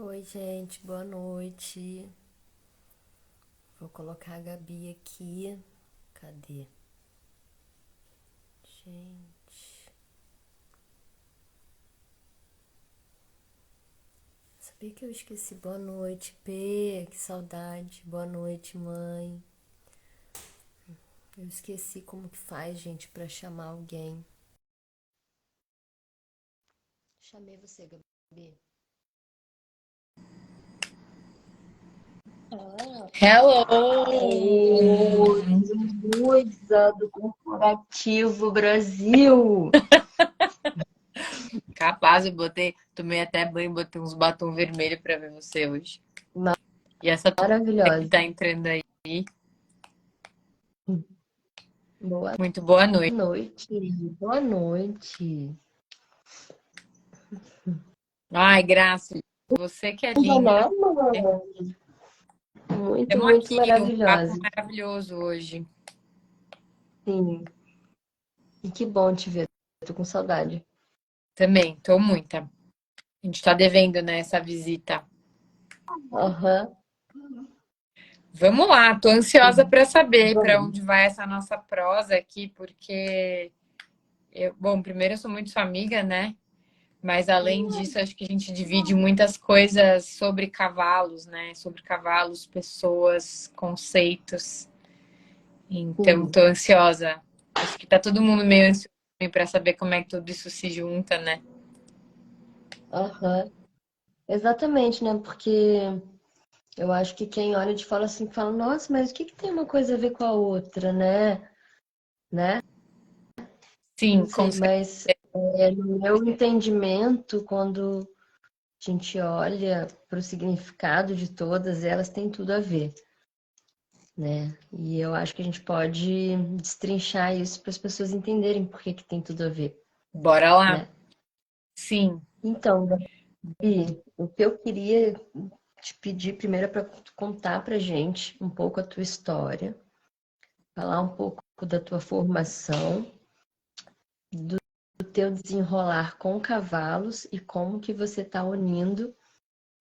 Oi, gente, boa noite. Vou colocar a Gabi aqui. Cadê? Gente, sabia que eu esqueci? Boa noite, P. Que saudade. Boa noite, mãe. Eu esqueci como que faz, gente, pra chamar alguém. Chamei você, Gabi. Ah, Hello! Luísa, do Corporativo Brasil. Capaz, eu tomei até banho, botei uns batom vermelho pra ver você hoje. E essa turma que Maravilhosa. tá entrando aí, Boa muito boa noite. noite. Boa noite. Ai, Graça, você que é linda. Né, amor? Muito, Estamos muito aqui, um papo maravilhosa. maravilhoso hoje. Sim. E que bom te ver. Tô com saudade. Também, tô muita. A gente tá devendo, né, essa visita. Aham. Vamos lá, tô ansiosa para saber para Vamos. onde vai essa nossa prosa aqui, porque bom, primeiro eu sou muito sua amiga, né? Mas além disso, acho que a gente divide muitas coisas sobre cavalos, né? Sobre cavalos, pessoas, conceitos. Então, Sim. tô ansiosa. Acho que tá todo mundo meio ansioso para saber como é que tudo isso se junta, né? Aham. Exatamente, né? Porque eu acho que quem olha de fora assim fala, nossa, mas o que que tem uma coisa a ver com a outra, né? Né? Não Sim, com sei, certeza. mas no meu entendimento, quando a gente olha para o significado de todas elas, tem tudo a ver, né? E eu acho que a gente pode destrinchar isso para as pessoas entenderem por que que tem tudo a ver, Bora lá. né? Sim, Então, Gabi, o que eu queria te pedir primeiro é para contar para gente um pouco a tua história, falar um pouco da tua formação, do teu desenrolar com cavalos e como que você está unindo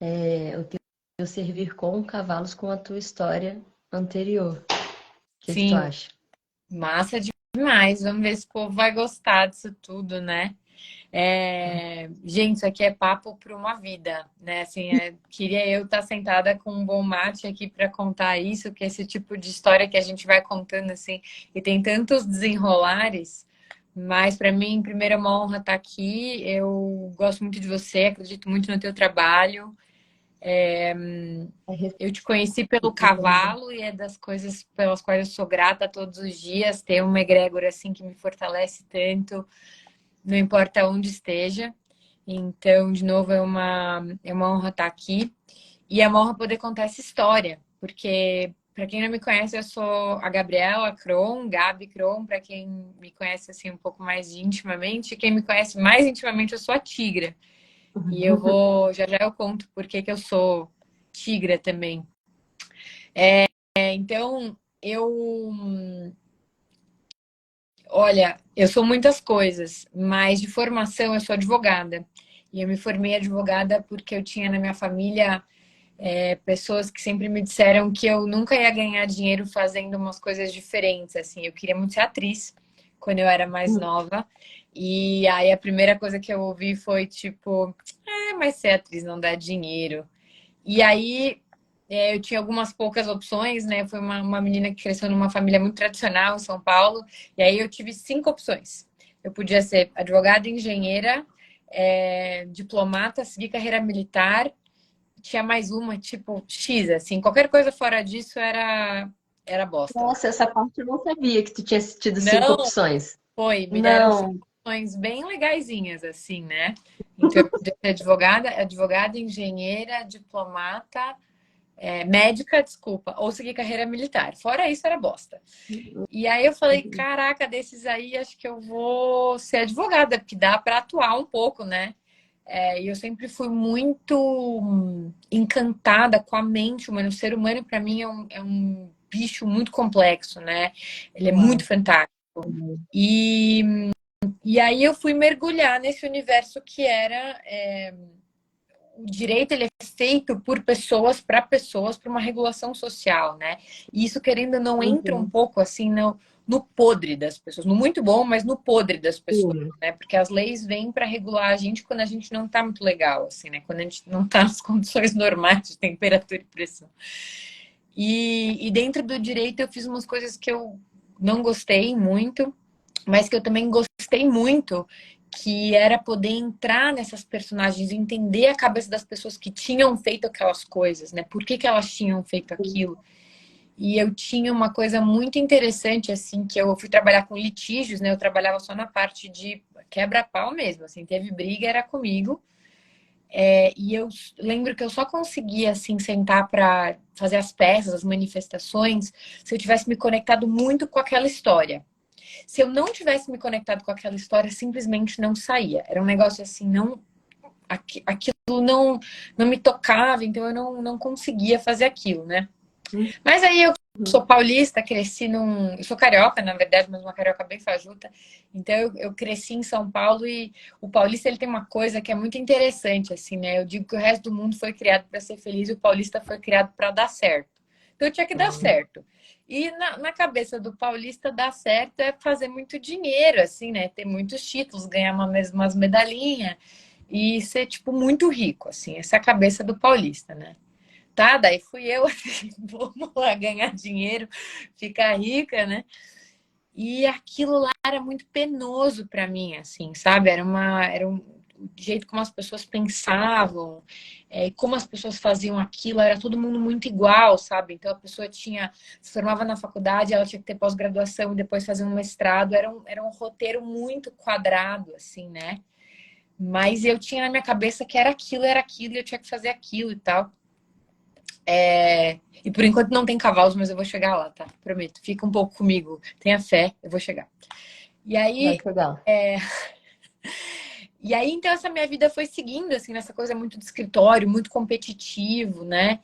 o teu servir com cavalos com a tua história anterior. O que que tu sim. acha? Massa demais. Vamos ver se o povo vai gostar disso tudo, né? Gente, isso aqui é papo para uma vida, né? Assim, queria eu estar sentada com um bom mate aqui para contar isso, que esse tipo de história que a gente vai contando assim, e tem tantos desenrolares, mas para mim, primeiro é uma honra estar aqui. Eu gosto muito de você, acredito muito no teu trabalho. A Eu te conheci pelo recíproca. cavalo e é das coisas pelas quais eu sou grata todos os dias, ter uma egrégora assim que me fortalece tanto, não importa onde esteja. Então, de novo, é uma honra estar aqui e é uma honra poder contar essa história, porque, para quem não me conhece, eu sou a Gabriela Kron, Gabi Kron, para quem me conhece assim um pouco mais intimamente, e quem me conhece mais intimamente, eu sou a Tigra. E eu vou, já já eu conto por que que eu sou Tigra também. Então, olha, eu sou muitas coisas, mas de formação eu sou advogada. E eu me formei advogada porque eu tinha na minha família pessoas que sempre me disseram que eu nunca ia ganhar dinheiro fazendo umas coisas diferentes. Assim, eu queria muito ser atriz quando eu era mais nova. E aí a primeira coisa que eu ouvi foi tipo, mas ser atriz não dá dinheiro. E aí eu tinha algumas poucas opções, né? Foi uma menina que cresceu numa família muito tradicional em São Paulo, e aí eu tive 5 opções. Eu podia ser advogada, engenheira, diplomata, seguir carreira militar, tinha mais uma, tipo, X, assim, qualquer coisa fora disso era bosta. Nossa, essa parte eu não sabia que tu tinha tido cinco Não opções. foi, me deram cinco Não. opções bem legaisinhas, assim, né? Então, eu podia ser advogada, engenheira, diplomata, médica, desculpa, ou seguir carreira militar. Fora isso, era bosta. E aí eu falei, caraca, desses aí, acho que eu vou ser advogada, porque dá para atuar um pouco, né? E eu sempre fui muito encantada com a mente humana. O ser humano, para mim, é um bicho muito complexo, né? Ele é Uau. muito fantástico. E aí eu fui mergulhar nesse universo que era o direito ele é feito por pessoas, para uma regulação social, né? E isso, querendo ou não, entra um Uhum. pouco assim no podre das pessoas. No muito bom, mas no podre das pessoas, Sim. né? Porque as leis vêm para regular a gente quando a gente não tá muito legal, assim, né? Quando a gente não tá nas condições normais de temperatura e pressão. E dentro do direito eu fiz umas coisas que eu não gostei muito, mas que eu também gostei muito, que era poder entrar nessas personagens, entender a cabeça das pessoas que tinham feito aquelas coisas, né? Por que elas tinham feito aquilo? E eu tinha uma coisa muito interessante, assim, que eu fui trabalhar com litígios, né? Eu trabalhava só na parte de quebra-pau mesmo, assim, teve briga, era comigo. E eu lembro que eu só conseguia, assim, sentar para fazer as peças, as manifestações, se eu tivesse me conectado muito com aquela história. Se eu não tivesse me conectado com aquela história, simplesmente não saía. Era um negócio assim, não, aquilo não me tocava, então eu não conseguia fazer aquilo, né? Mas aí eu sou paulista, cresci num. Eu sou carioca, na verdade, mas uma carioca bem fajuta. Então eu cresci em São Paulo e o paulista ele tem uma coisa que é muito interessante, assim, né? Eu digo que o resto do mundo foi criado para ser feliz e o paulista foi criado para dar certo. Então eu tinha que dar certo. E na cabeça do paulista, dar certo é fazer muito dinheiro, assim, né? Ter muitos títulos, ganhar umas medalhinhas e ser, tipo, muito rico, assim. Essa é a cabeça do paulista, né? Tá, daí fui eu, assim, vamos lá ganhar dinheiro, ficar rica, né? E aquilo lá era muito penoso para mim, assim, sabe? Era um o jeito como as pessoas pensavam, como as pessoas faziam aquilo, era todo mundo muito igual, sabe? Então a pessoa se formava na faculdade, ela tinha que ter pós-graduação e depois fazer um mestrado, era um roteiro muito quadrado, assim, né? Mas eu tinha na minha cabeça que era aquilo, e eu tinha que fazer aquilo e tal. E por enquanto não tem cavalos, mas eu vou chegar lá, tá? Prometo. Fica um pouco comigo. Tenha fé, eu vou chegar. E Vai aí, chegar. então, essa minha vida foi seguindo, assim, nessa coisa muito de escritório, muito competitivo, né?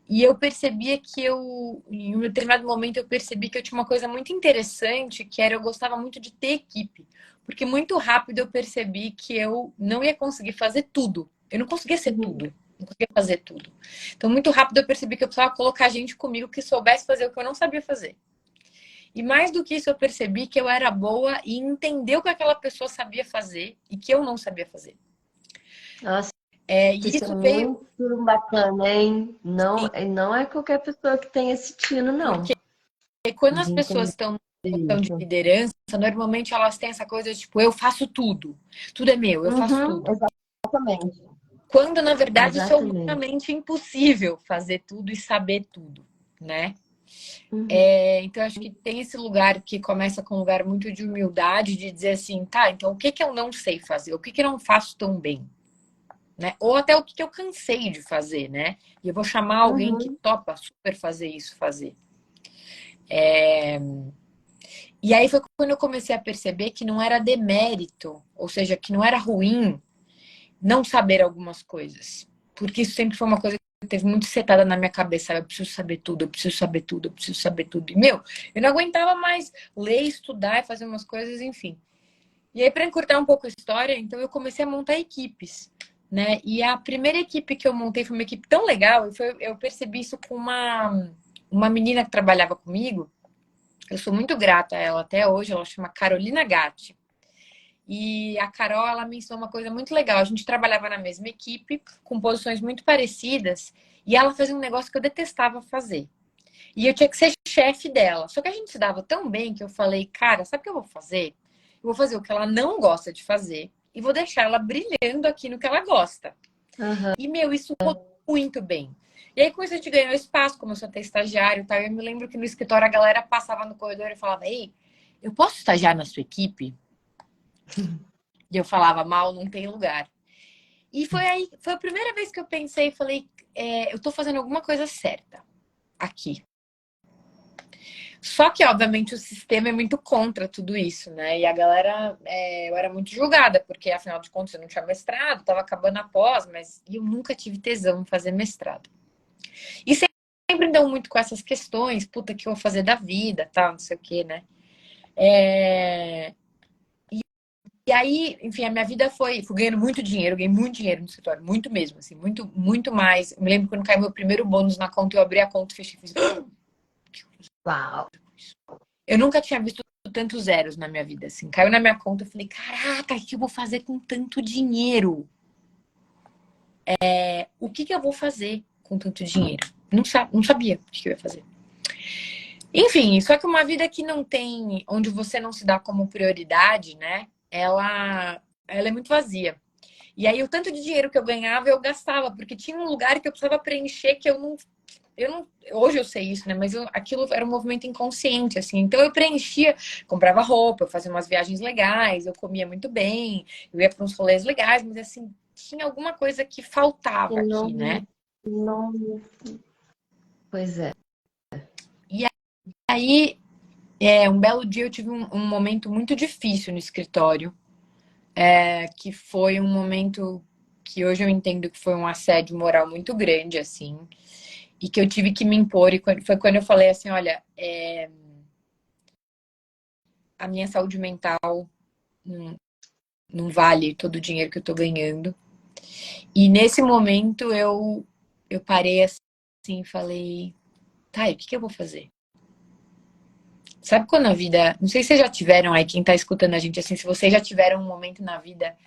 E eu percebia que em um determinado momento, eu percebi que eu tinha uma coisa muito interessante, que era eu gostava muito de ter equipe. Porque muito rápido eu percebi que eu não ia conseguir fazer tudo. Eu não conseguia ser Uhum. tudo. Não conseguia fazer tudo. Então, muito rápido eu percebi que eu precisava colocar gente comigo que soubesse fazer o que eu não sabia fazer. E mais do que isso, eu percebi que eu era boa e entender o que aquela pessoa sabia fazer e que eu não sabia fazer. Nossa, E isso é isso veio muito bacana, hein? Não é qualquer pessoa que tem esse tino, não. porque quando as De pessoas entender estão em posição de isso. liderança, normalmente elas têm essa coisa de tipo, eu faço tudo. Tudo é meu, eu faço Uhum, tudo. exatamente. Quando, na verdade, isso é Exatamente. humanamente impossível fazer tudo e saber tudo, né? Uhum. Então, acho que tem esse lugar que começa com um lugar muito de humildade, de dizer assim, tá, então o que que eu não sei fazer? O que que eu não faço tão bem? Né? Ou até o que que eu cansei de fazer, né? E eu vou chamar alguém que Uhum. topa super fazer isso, fazer. E aí foi quando eu comecei a perceber que não era demérito, ou seja, que não era ruim não saber algumas coisas. Porque isso sempre foi uma coisa que teve muito setada na minha cabeça. Eu preciso saber tudo, eu preciso saber tudo, eu preciso saber tudo. E, meu, eu não aguentava mais ler, estudar e fazer umas coisas, enfim. E aí, para encurtar um pouco a história, então eu comecei a montar equipes, né? E a primeira equipe que eu montei foi uma equipe tão legal, eu percebi isso com uma menina que trabalhava comigo. Eu sou muito grata a ela até hoje, ela chama Carolina Gatti. E a Carol, ela me ensinou uma coisa muito legal. A gente trabalhava na mesma equipe, com posições muito parecidas, e ela fazia um negócio que eu detestava fazer. E eu tinha que ser chefe dela. Só que a gente se dava tão bem que eu falei, cara, sabe o que eu vou fazer? Eu vou fazer o que ela não gosta de fazer e vou deixar ela brilhando aqui no que ela gosta. Aham. E, meu, isso rodou muito bem. E aí, com isso, a gente ganhou espaço, começou a ter estagiário e tal. Eu me lembro que no escritório a galera passava no corredor e falava, ei, eu posso estagiar na sua equipe? E eu falava, mal, não tem lugar. E foi a primeira vez que eu pensei, falei, eu tô fazendo alguma coisa certa aqui. Só que, obviamente, o sistema é muito contra tudo isso, né? E a galera, eu era muito julgada, porque afinal de contas eu não tinha mestrado, tava acabando a pós, mas eu nunca tive tesão em fazer mestrado. E sempre dão muito com essas questões, puta, que eu vou fazer da vida, tal, não sei o quê, né? E aí, enfim, a minha vida fui ganhando muito dinheiro, ganhei muito dinheiro no escritório, muito mesmo, assim, muito, muito mais. Eu me lembro quando caiu meu primeiro bônus na conta, eu abri a conta e fechei e fiz. Uau! Eu nunca tinha visto tantos zeros na minha vida, assim. Caiu na minha conta, eu falei, caraca, o que eu vou fazer com tanto dinheiro? O que eu vou fazer com tanto dinheiro? Não sabia o que eu ia fazer. Enfim, só que uma vida que não tem, onde você não se dá como prioridade, né? Ela é muito vazia. E aí, o tanto de dinheiro que eu ganhava, eu gastava, porque tinha um lugar que eu precisava preencher que hoje eu sei isso, né? Mas aquilo era um movimento inconsciente, assim. Então eu preenchia, comprava roupa, eu fazia umas viagens legais, eu comia muito bem, eu ia para uns rolês legais, mas assim, tinha alguma coisa que faltava E aqui, né? não, pois é. E aí, um belo dia eu tive um momento muito difícil no escritório, que foi um momento que hoje eu entendo que foi um assédio moral muito grande, assim, e que eu tive que me impor, e foi quando eu falei assim, olha, a minha saúde mental não, não vale todo o dinheiro que eu tô ganhando. E nesse momento eu parei assim e falei, tá, e o que eu vou fazer? Sabe quando a vida. Não sei se vocês já tiveram aí, quem tá escutando a gente assim, se vocês já tiveram um momento na vida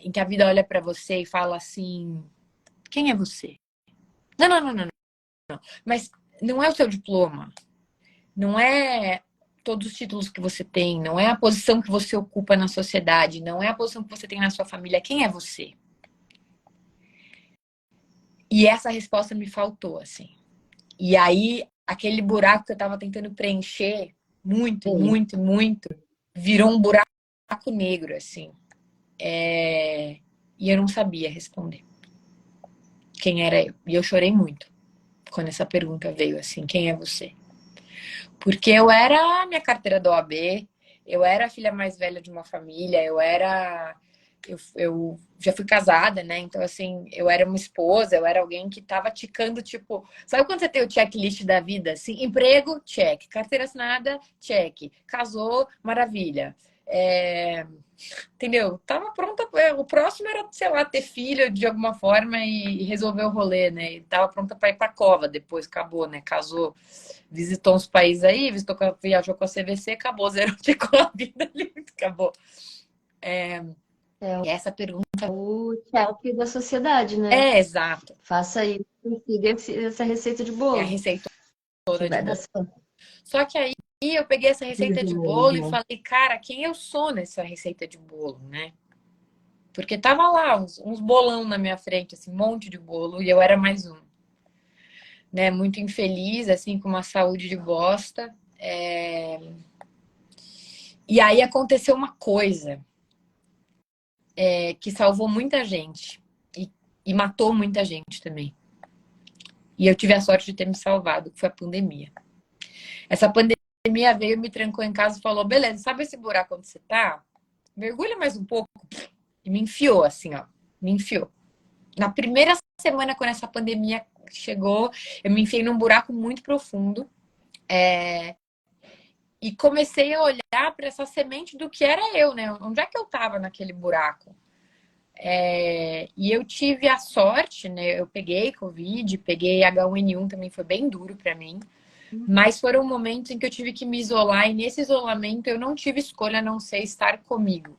em que a vida olha pra você e fala assim: quem é você? Não, não, não, não, não. Mas não é o seu diploma, não é todos os títulos que você tem, não é a posição que você ocupa na sociedade, não é a posição que você tem na sua família. Quem é você? E essa resposta me faltou, assim. E aí, aquele buraco que eu tava tentando preencher muito, Sim. muito, muito, virou um buraco negro, assim. E eu não sabia responder quem era eu. E eu chorei muito quando essa pergunta veio, assim, quem é você? Porque eu era a minha carteira da OAB, eu era a filha mais velha de uma família, eu já fui casada, né? Então, assim, eu era uma esposa, eu era alguém que tava ticando, tipo... Sabe quando você tem o checklist da vida? Assim, emprego, check. Carteira assinada, check. Casou, maravilha. Entendeu? Tava pronta. O próximo era, sei lá, ter filho de alguma forma e resolver o rolê, né? E tava pronta para ir pra cova depois, acabou, né? Casou, visitou uns países aí, viajou com a CVC, acabou, zerou com a vida ali, acabou. É E essa pergunta o chefe da sociedade, né? exato. Faça isso e siga essa receita de É a bolo, receita que toda de vai dar bolo. certo. Só que aí eu peguei essa receita de Isso bolo e mesmo. falei, cara, quem eu sou nessa receita de bolo, né? Porque tava lá uns bolão na minha frente, assim, um monte de bolo, e eu era mais um. Né? Muito infeliz, assim, com uma saúde de bosta. E aí aconteceu uma coisa que salvou muita gente e matou muita gente também. E eu tive a sorte de ter me salvado, que foi a pandemia. Essa pandemia veio, me trancou em casa e falou: beleza, sabe esse buraco onde você tá? Mergulha mais um pouco. E me enfiou, assim, ó. Me enfiou. Na primeira semana, quando essa pandemia chegou, eu me enfiei num buraco muito profundo. E comecei a olhar para essa semente do que era eu, né? Onde é que eu estava naquele buraco? E eu tive a sorte, né? Eu peguei Covid, peguei H1N1, também foi bem duro para mim. Mas foram momentos em que eu tive que me isolar, e nesse isolamento eu não tive escolha a não ser estar comigo.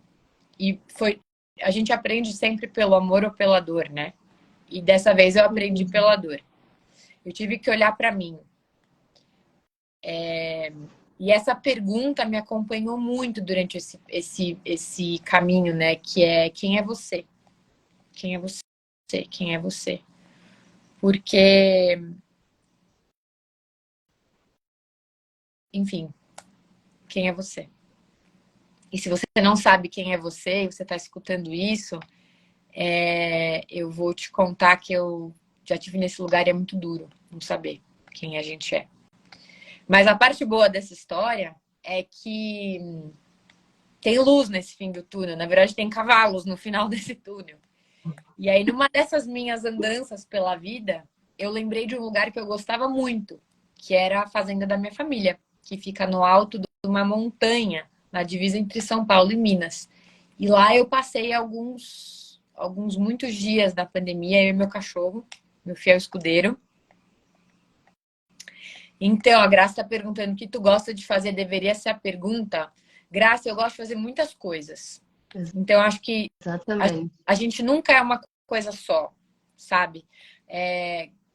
E foi. A gente aprende sempre pelo amor ou pela dor, né? E dessa vez eu aprendi pela dor. Eu tive que olhar para mim. E essa pergunta me acompanhou muito durante esse caminho, né? Que é quem é você? Quem é você? Quem é você? Porque, enfim, quem é você? E se você não sabe quem é você e você está escutando isso, eu vou te contar que eu já tive nesse lugar e é muito duro não saber quem a gente é. Mas a parte boa dessa história é que tem luz nesse fim do túnel. Na verdade, tem cavalos no final desse túnel. E aí, numa dessas minhas andanças pela vida, eu lembrei de um lugar que eu gostava muito, que era a fazenda da minha família, que fica no alto de uma montanha, na divisa entre São Paulo e Minas. E lá eu passei alguns muitos dias da pandemia, eu e meu cachorro, meu fiel escudeiro. Então, a Graça está perguntando o que tu gosta de fazer, deveria ser a pergunta. Graça, eu gosto de fazer muitas coisas. Então, acho que Exatamente. a gente nunca é uma coisa só, sabe?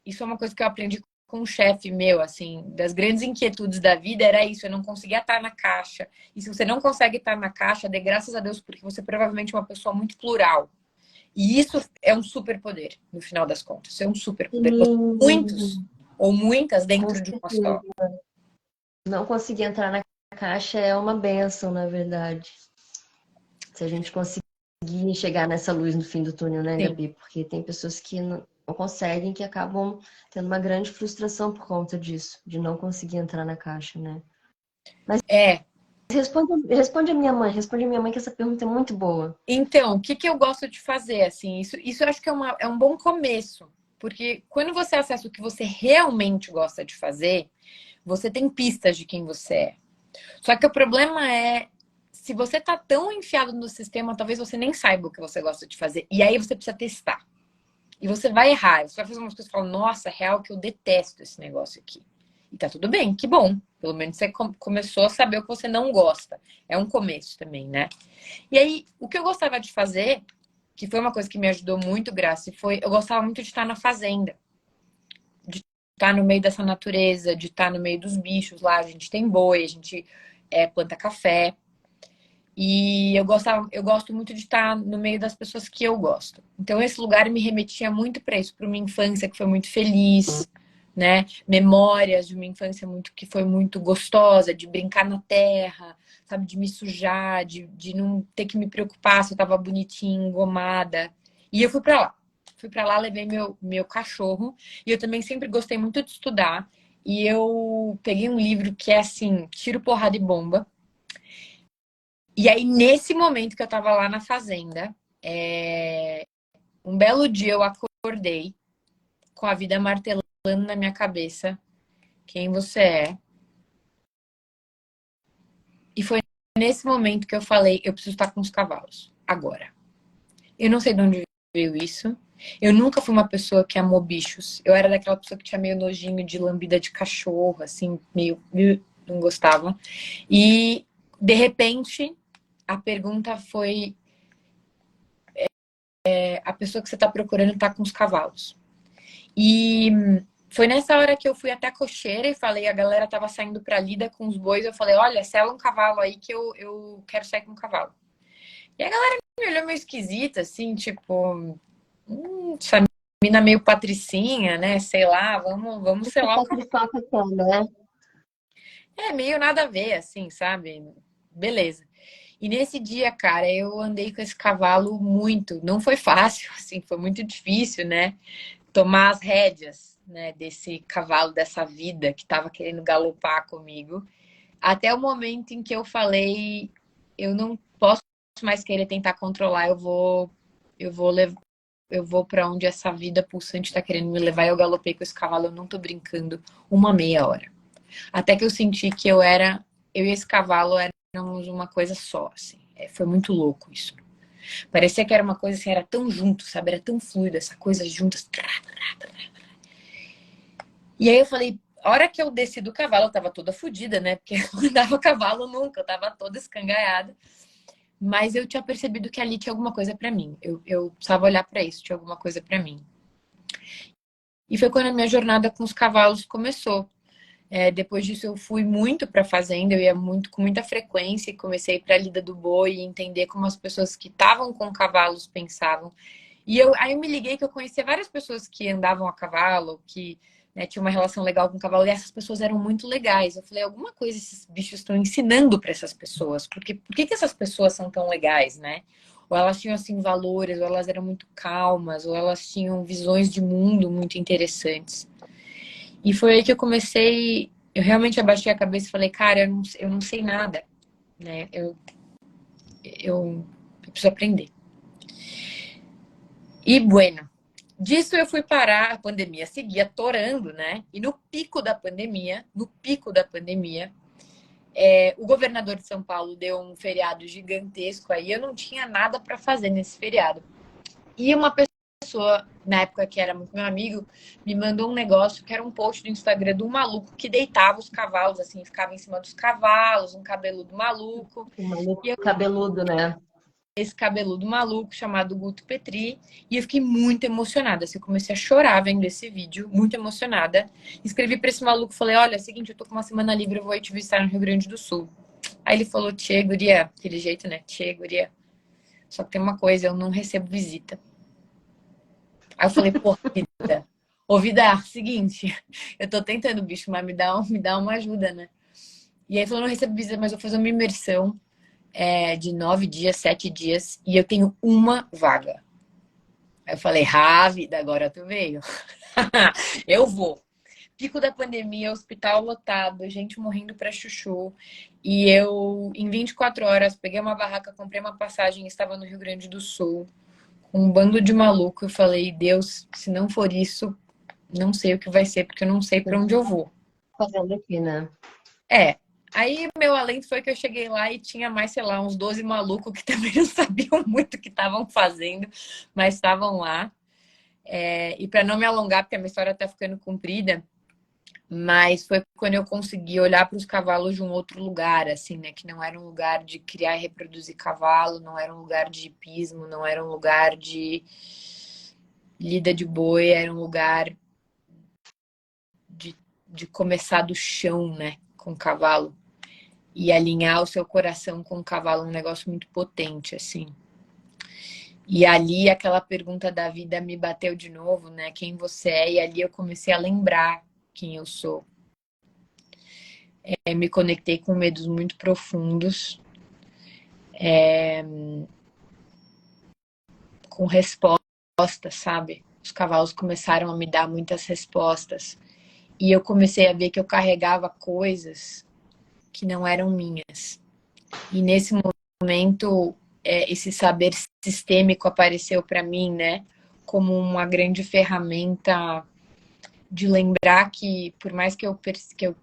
Isso é uma coisa que eu aprendi com um chefe meu, assim, das grandes inquietudes da vida era isso, eu não conseguia estar na caixa. E se você não consegue estar na caixa, dê graças a Deus, porque você provavelmente é uma pessoa muito plural. E isso é um superpoder, no final das contas. É um superpoder. Muitos Sim, ou muitas com dentro de uma certeza. só. Não conseguir entrar na caixa é uma bênção, na verdade. Se a gente conseguir chegar nessa luz no fim do túnel, né, Sim. Gabi? Porque tem pessoas que não conseguem, que acabam tendo uma grande frustração por conta disso, de não conseguir entrar na caixa, né? Mas É. responde a minha mãe que essa pergunta é muito boa. Então, o que que eu gosto de fazer, assim? Isso eu acho que é um bom começo. Porque quando você acessa o que você realmente gosta de fazer, você tem pistas de quem você é. Só que o problema é, se você tá tão enfiado no sistema, talvez você nem saiba o que você gosta de fazer. E aí você precisa testar. E você vai errar. Você vai fazer umas coisas e falar, nossa, é real que eu detesto esse negócio aqui. E tá tudo bem, que bom. Pelo menos você começou a saber o que você não gosta. É um começo também, né? E aí, o que eu gostava de fazer, que foi uma coisa que me ajudou muito, Graça, foi eu gostava muito de estar na fazenda. De estar no meio dessa natureza, de estar no meio dos bichos lá. A gente tem boi, a gente planta café. E eu gosto muito de estar no meio das pessoas que eu gosto. Então esse lugar me remetia muito para isso, para uma infância que foi muito feliz, né? Memórias de uma infância que foi muito gostosa, de brincar na terra, sabe, de me sujar, de não ter que me preocupar se eu estava bonitinha, engomada. E eu fui para lá. Fui para lá, levei meu cachorro, e eu também sempre gostei muito de estudar. E eu peguei um livro que é assim, tiro, porrada e bomba. E aí, nesse momento que eu tava lá na fazenda, um belo dia eu acordei com a vida martelando na minha cabeça quem você é. E foi nesse momento que eu falei, eu preciso estar com os cavalos, agora. Eu não sei de onde veio isso. Eu nunca fui uma pessoa que amou bichos. Eu era daquela pessoa que tinha meio nojinho de lambida de cachorro, assim, meio... não gostava. E, de repente, a pergunta foi a pessoa que você está procurando está com os cavalos. E foi nessa hora que eu fui até a cocheira e falei, a galera tava saindo pra lida com os bois, eu falei, olha, sela um cavalo aí que eu quero sair com um cavalo. E a galera me olhou meio esquisita, assim, tipo, essa mina meio patricinha, né? Sei lá, vamos Essa selar o cavalo. patriçoca toda, né? É meio nada a ver, assim, sabe? Beleza. E nesse dia, cara, eu andei com esse cavalo muito. Não foi fácil, assim, foi muito difícil, né? Tomar as rédeas, né, desse cavalo, dessa vida que estava querendo galopar comigo, até o momento em que eu falei, eu não posso mais querer tentar controlar, eu vou levar, eu vou para onde essa vida pulsante está querendo me levar. Eu galopei com esse cavalo, eu não tô brincando, uma meia hora. Até que eu senti que eu e esse cavalo éramos uma coisa só, assim. Foi muito louco isso. Parecia que era uma coisa assim, era tão junto, sabe? Era tão fluido, essa coisa juntas. E aí eu falei, a hora que eu desci do cavalo, eu tava toda fodida, né? Porque eu não andava cavalo nunca, eu tava toda escangalhada. Mas eu tinha percebido que ali tinha alguma coisa pra mim. Eu precisava olhar pra isso, tinha alguma coisa pra mim. E foi quando a minha jornada com os cavalos começou. Depois disso eu fui muito pra fazenda, eu ia muito com muita frequência e comecei para a lida do boi e entender como as pessoas que estavam com cavalos pensavam. Aí eu me liguei que eu conhecia várias pessoas que andavam a cavalo, que, né, tinham uma relação legal com o cavalo, e essas pessoas eram muito legais. Eu falei, alguma coisa esses bichos estão ensinando para essas pessoas. Porque por que essas pessoas são tão legais, né? Ou elas tinham assim valores, ou elas eram muito calmas, ou elas tinham visões de mundo muito interessantes. E foi aí que eu comecei, eu realmente abaixei a cabeça e falei, cara, eu não sei nada, né? Eu preciso aprender. E bueno, disso eu fui parar, a pandemia seguia torando, né? E no pico da pandemia, O governador de São Paulo deu um feriado gigantesco aí, eu não tinha nada para fazer nesse feriado. E uma pessoa, na época que era muito meu amigo, me mandou um negócio que era um post do Instagram de um maluco que deitava os cavalos, assim, ficava em cima dos cavalos, um cabeludo maluco. Um maluco E eu, cabeludo, né? esse cabeludo maluco chamado Guto Petri, e eu fiquei muito emocionada. Assim, eu comecei a chorar vendo esse vídeo, muito emocionada. Escrevi para esse maluco, falei: olha, é o seguinte, eu tô com uma semana livre, eu vou aí te visitar no Rio Grande do Sul. Aí ele falou: tchê, guria, aquele jeito, né? Tchê, guria. Só que tem uma coisa, eu não recebo visita. Aí eu falei: porra, vida. Ô, vida, seguinte, eu tô tentando, bicho, mas me dá uma ajuda, né? E aí ele falou: não recebo visita, mas eu vou fazer uma imersão de 9 dias, 7 dias, e eu tenho uma vaga. Aí eu falei: ah, vida, agora tu veio. Eu vou. Pico da pandemia, hospital lotado, gente morrendo pra chuchu. E eu, em 24 horas, peguei uma barraca, comprei uma passagem e estava no Rio Grande do Sul, com um bando de maluco. Eu falei: Deus, se não for isso, não sei o que vai ser, porque eu não sei pra onde eu vou. Fazendo aqui, né? É. Aí meu alento foi que eu cheguei lá e tinha mais, sei lá, uns 12 malucos que também não sabiam muito o que estavam fazendo, mas estavam lá. E para não me alongar, porque a minha história tá ficando comprida, mas foi quando eu consegui olhar para os cavalos de um outro lugar, assim, né? Que não era um lugar de criar e reproduzir cavalo, não era um lugar de hipismo, não era um lugar de lida de boi, era um lugar de começar do chão, né? Com o cavalo. E alinhar o seu coração com o cavalo é um negócio muito potente, assim. E ali aquela pergunta da vida me bateu de novo, né? Quem você é? E ali eu comecei a lembrar quem eu sou. Me conectei com medos muito profundos, com respostas, sabe? Os cavalos começaram a me dar muitas respostas. E eu comecei a ver que eu carregava coisas que não eram minhas. E nesse momento, esse saber sistêmico apareceu para mim, né? Como uma grande ferramenta de lembrar que, por mais que eu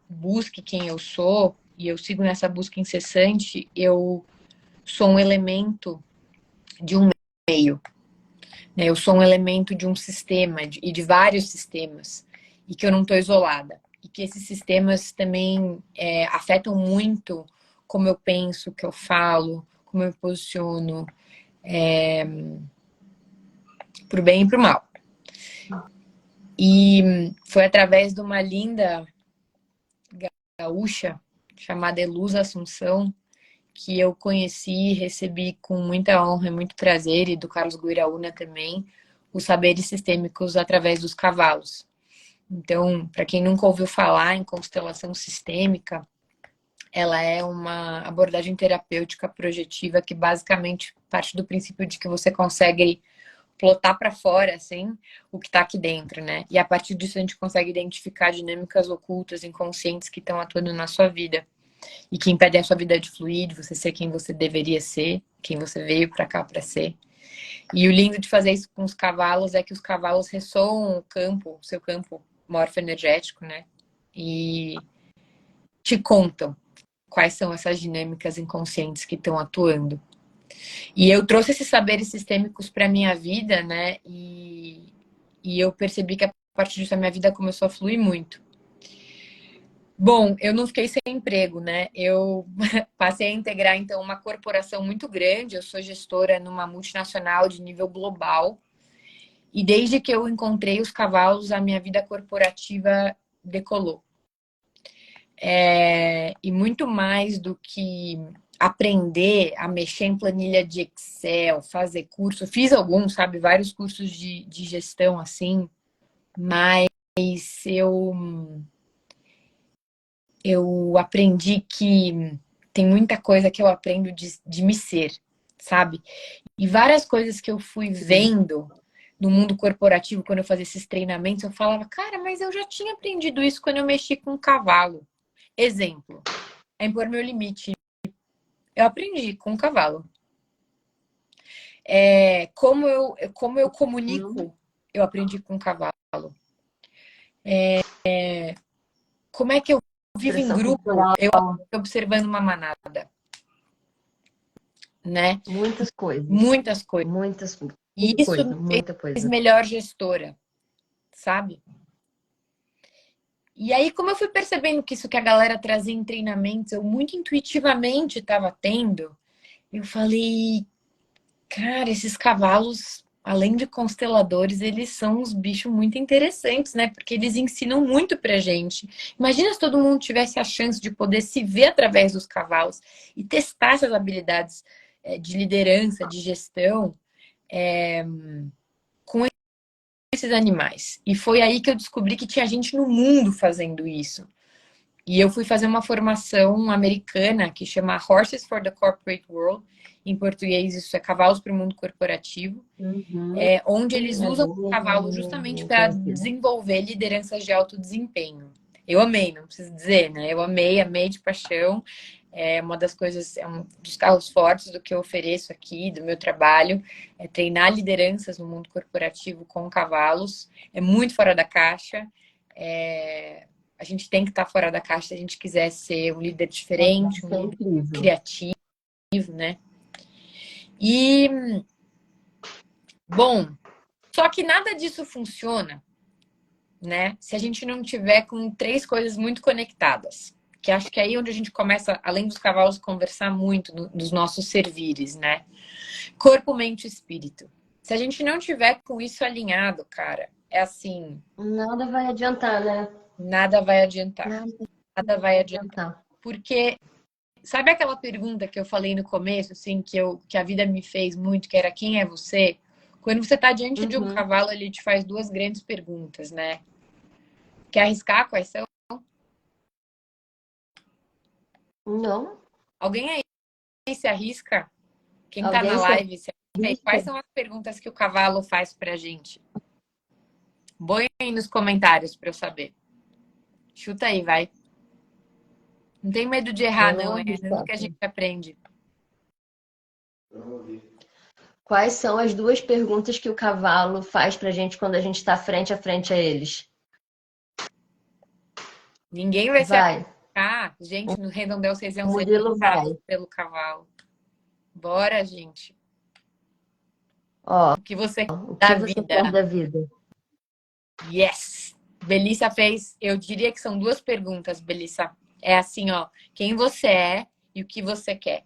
busque quem eu sou, e eu sigo nessa busca incessante, eu sou um elemento de um meio, né? Eu sou um elemento de um sistema e de vários sistemas, e que eu não estou isolada. E que esses sistemas também afetam muito como eu penso, o que eu falo, como eu me posiciono, pro bem e pro mal. E foi através de uma linda gaúcha chamada Eluz Assunção que eu conheci e recebi com muita honra e muito prazer, e do Carlos Guiraúna também, os saberes sistêmicos através dos cavalos. Então, para quem nunca ouviu falar em constelação sistêmica, ela é uma abordagem terapêutica projetiva que basicamente parte do princípio de que você consegue plotar para fora, assim, o que está aqui dentro, né? E a partir disso a gente consegue identificar dinâmicas ocultas, inconscientes que estão atuando na sua vida e que impedem a sua vida de fluir, de você ser quem você deveria ser, quem você veio para cá para ser. E o lindo de fazer isso com os cavalos é que os cavalos ressoam o campo, o seu campo morfoenergético, né? E te contam quais são essas dinâmicas inconscientes que estão atuando. E eu trouxe esses saberes sistêmicos para minha vida, né? E eu percebi que a partir disso a minha vida começou a fluir muito. Bom, eu não fiquei sem emprego, né? Eu passei a integrar, então, uma corporação muito grande. Eu sou gestora numa multinacional de nível global. E desde que eu encontrei os cavalos, a minha vida corporativa decolou. E muito mais do que aprender a mexer em planilha de Excel, fazer curso. Fiz alguns, sabe? Vários cursos de gestão, assim. Mas eu aprendi que tem muita coisa que eu aprendo de me ser, sabe? E várias coisas que eu fui vendo no mundo corporativo, quando eu fazia esses treinamentos, eu falava, cara, mas eu já tinha aprendido isso quando eu mexi com um cavalo. Exemplo, é impor meu limite. Eu aprendi com um cavalo. Como eu comunico, eu aprendi com um cavalo. Como é que eu vivo em Expressão grupo, corporal, eu observando uma manada, né? muitas coisas. Muitas coisas. Muitas, E muita isso coisa, me muita fez coisa. melhor gestora, sabe? E aí, como eu fui percebendo que isso que a galera trazia em treinamentos, eu muito intuitivamente estava tendo, eu falei, cara, esses cavalos, além de consteladores, eles são uns bichos muito interessantes, né? Porque eles ensinam muito pra gente. Imagina se todo mundo tivesse a chance de poder se ver através dos cavalos e testar essas habilidades de liderança, de gestão, com esses animais. E foi aí que eu descobri que tinha gente no mundo fazendo isso. E eu fui fazer uma formação americana que chama Horses for the Corporate World. Em português, isso é Cavalos para o Mundo Corporativo. Uhum. Onde eles É usam o cavalo justamente bem para conhecido. desenvolver lideranças de alto desempenho. Eu amei, não preciso dizer, né? Eu amei, amei de paixão. É uma das coisas, é um dos carros fortes do que eu ofereço aqui, do meu trabalho, é treinar lideranças no mundo corporativo com cavalos. É muito fora da caixa. A gente tem que estar fora da caixa se a gente quiser ser um líder diferente, um Isso é líder incrível. criativo, né? E, bom, só que nada disso funciona, né? Se a gente não tiver com três coisas muito conectadas. Que acho que é aí onde a gente começa, além dos cavalos, conversar muito nos nossos servires, né? Corpo, mente e espírito. Se a gente não tiver com isso alinhado, cara, é assim, Nada vai adiantar, né? nada vai adiantar. Nada Nada vai vai adiantar. adiantar. Porque sabe aquela pergunta que eu falei no começo, assim, que a vida me fez muito, que era quem é você? Quando você está diante de um Uhum. cavalo, ele te faz duas grandes perguntas, né? Quer arriscar quais são? Não. Alguém aí se arrisca? Quem está na Alguém se live, se arrisca aí? arrisca? Quais são as perguntas que o cavalo faz pra gente? Põe aí nos comentários para eu saber. Chuta aí, vai. Não tem medo de errar, Eu não não. É arrisco errando que a essa. gente aprende. Quais são as duas perguntas que o cavalo faz pra gente quando a gente está frente a frente a eles? Ninguém vai se Vai. arriscar. Gente, no redondel vocês iam O ser Murilo vai. picados pelo cavalo. Bora, gente. Ó, O que você quer o que da você quer vida? da vida? Yes! Belissa fez, eu diria que são duas perguntas, Belissa. É assim, ó, quem você é e o que você quer.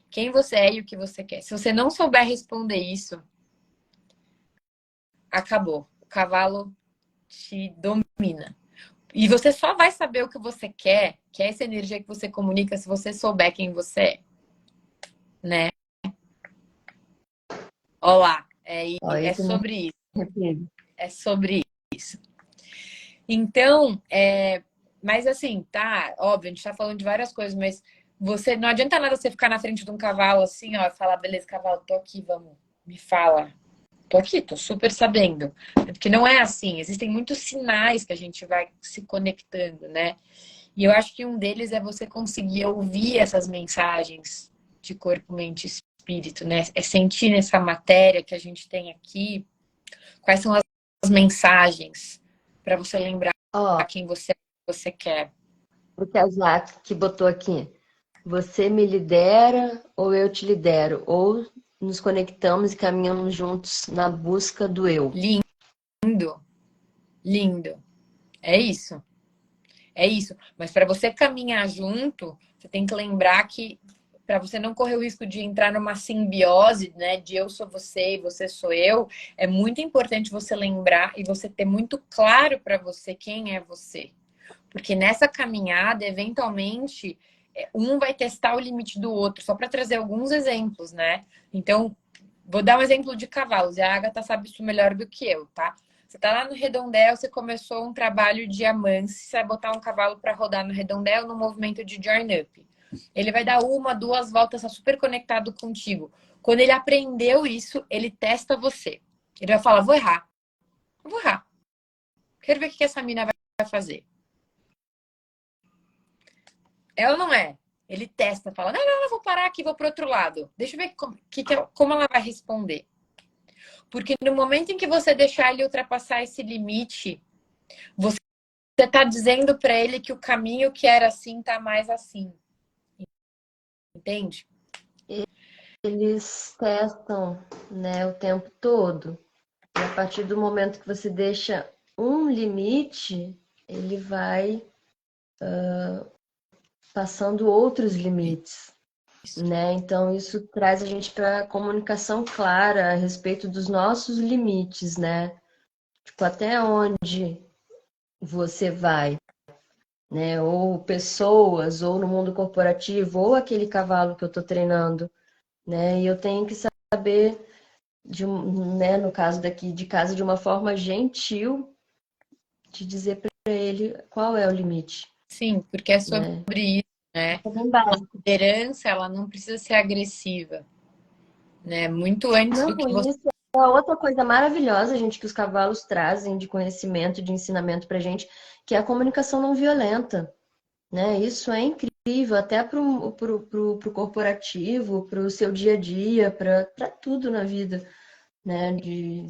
Quem você é e o que você quer. Se você não souber responder isso, acabou. O cavalo te domina. E você só vai saber o que você quer, que é essa energia que você comunica, se você souber quem você é, né? Olá, Ó, é esse eu não sobre isso. repito. É sobre isso. Então, mas assim, tá, óbvio, a gente tá falando de várias coisas, mas você não adianta nada você ficar na frente de um cavalo assim, ó, e falar, beleza, cavalo, tô aqui, vamos, me fala. Tô aqui, tô super sabendo. Porque não é assim, existem muitos sinais que a gente vai se conectando, né? E eu acho que um deles é você conseguir ouvir essas mensagens de corpo, mente e espírito, né? É sentir nessa matéria que a gente tem aqui, quais são as mensagens para você lembrar Ó, quem você quer. o Kazak que botou aqui. Você me lidera ou eu te lidero? Ou nos conectamos e caminhamos juntos na busca do eu. Lindo, lindo. É isso. É isso. Mas para você caminhar junto, você tem que lembrar que para você não correr o risco de entrar numa simbiose, né, de eu sou você e você sou eu, é muito importante você lembrar e você ter muito claro para você quem é você. Porque nessa caminhada, eventualmente, um vai testar o limite do outro, só para trazer alguns exemplos, né? Então, vou dar um exemplo de cavalos, e a Agatha sabe isso melhor do que eu, tá? Você tá lá no redondel, você começou um trabalho de amance, você vai botar um cavalo para rodar no redondel no movimento de join up. Ele vai dar uma, duas voltas, tá super conectado contigo. Quando ele aprendeu isso, ele testa você. Ele vai falar, vou errar. Vou errar. Quero ver o que essa mina vai fazer. Ela não é. Ele testa, fala, não, vou parar aqui, vou pro outro lado. Deixa eu ver como ela vai responder. Porque no momento em que você deixar ele ultrapassar esse limite, você você tá dizendo para ele que o caminho que era assim tá mais assim. Entende? Eles testam, né, o tempo todo. E a partir do momento que você deixa um limite, ele vai passando outros limites, né? Então isso traz a gente para comunicação clara a respeito dos nossos limites, né? Tipo, até onde você vai, né? Ou pessoas, ou no mundo corporativo, ou aquele cavalo que eu tô treinando, né? E eu tenho que saber né, no caso daqui de casa, de uma forma gentil, de dizer para ele qual é o limite, Sim, porque é sobre né? isso, né? É bem básico. A liderança, ela não precisa ser agressiva, né? Muito antes do Não, que você... isso é outra coisa maravilhosa, gente, que os cavalos trazem de conhecimento, de ensinamento pra gente, que é a comunicação não violenta, né? Isso é incrível, até pro corporativo, pro seu dia a dia, para tudo na vida, né? De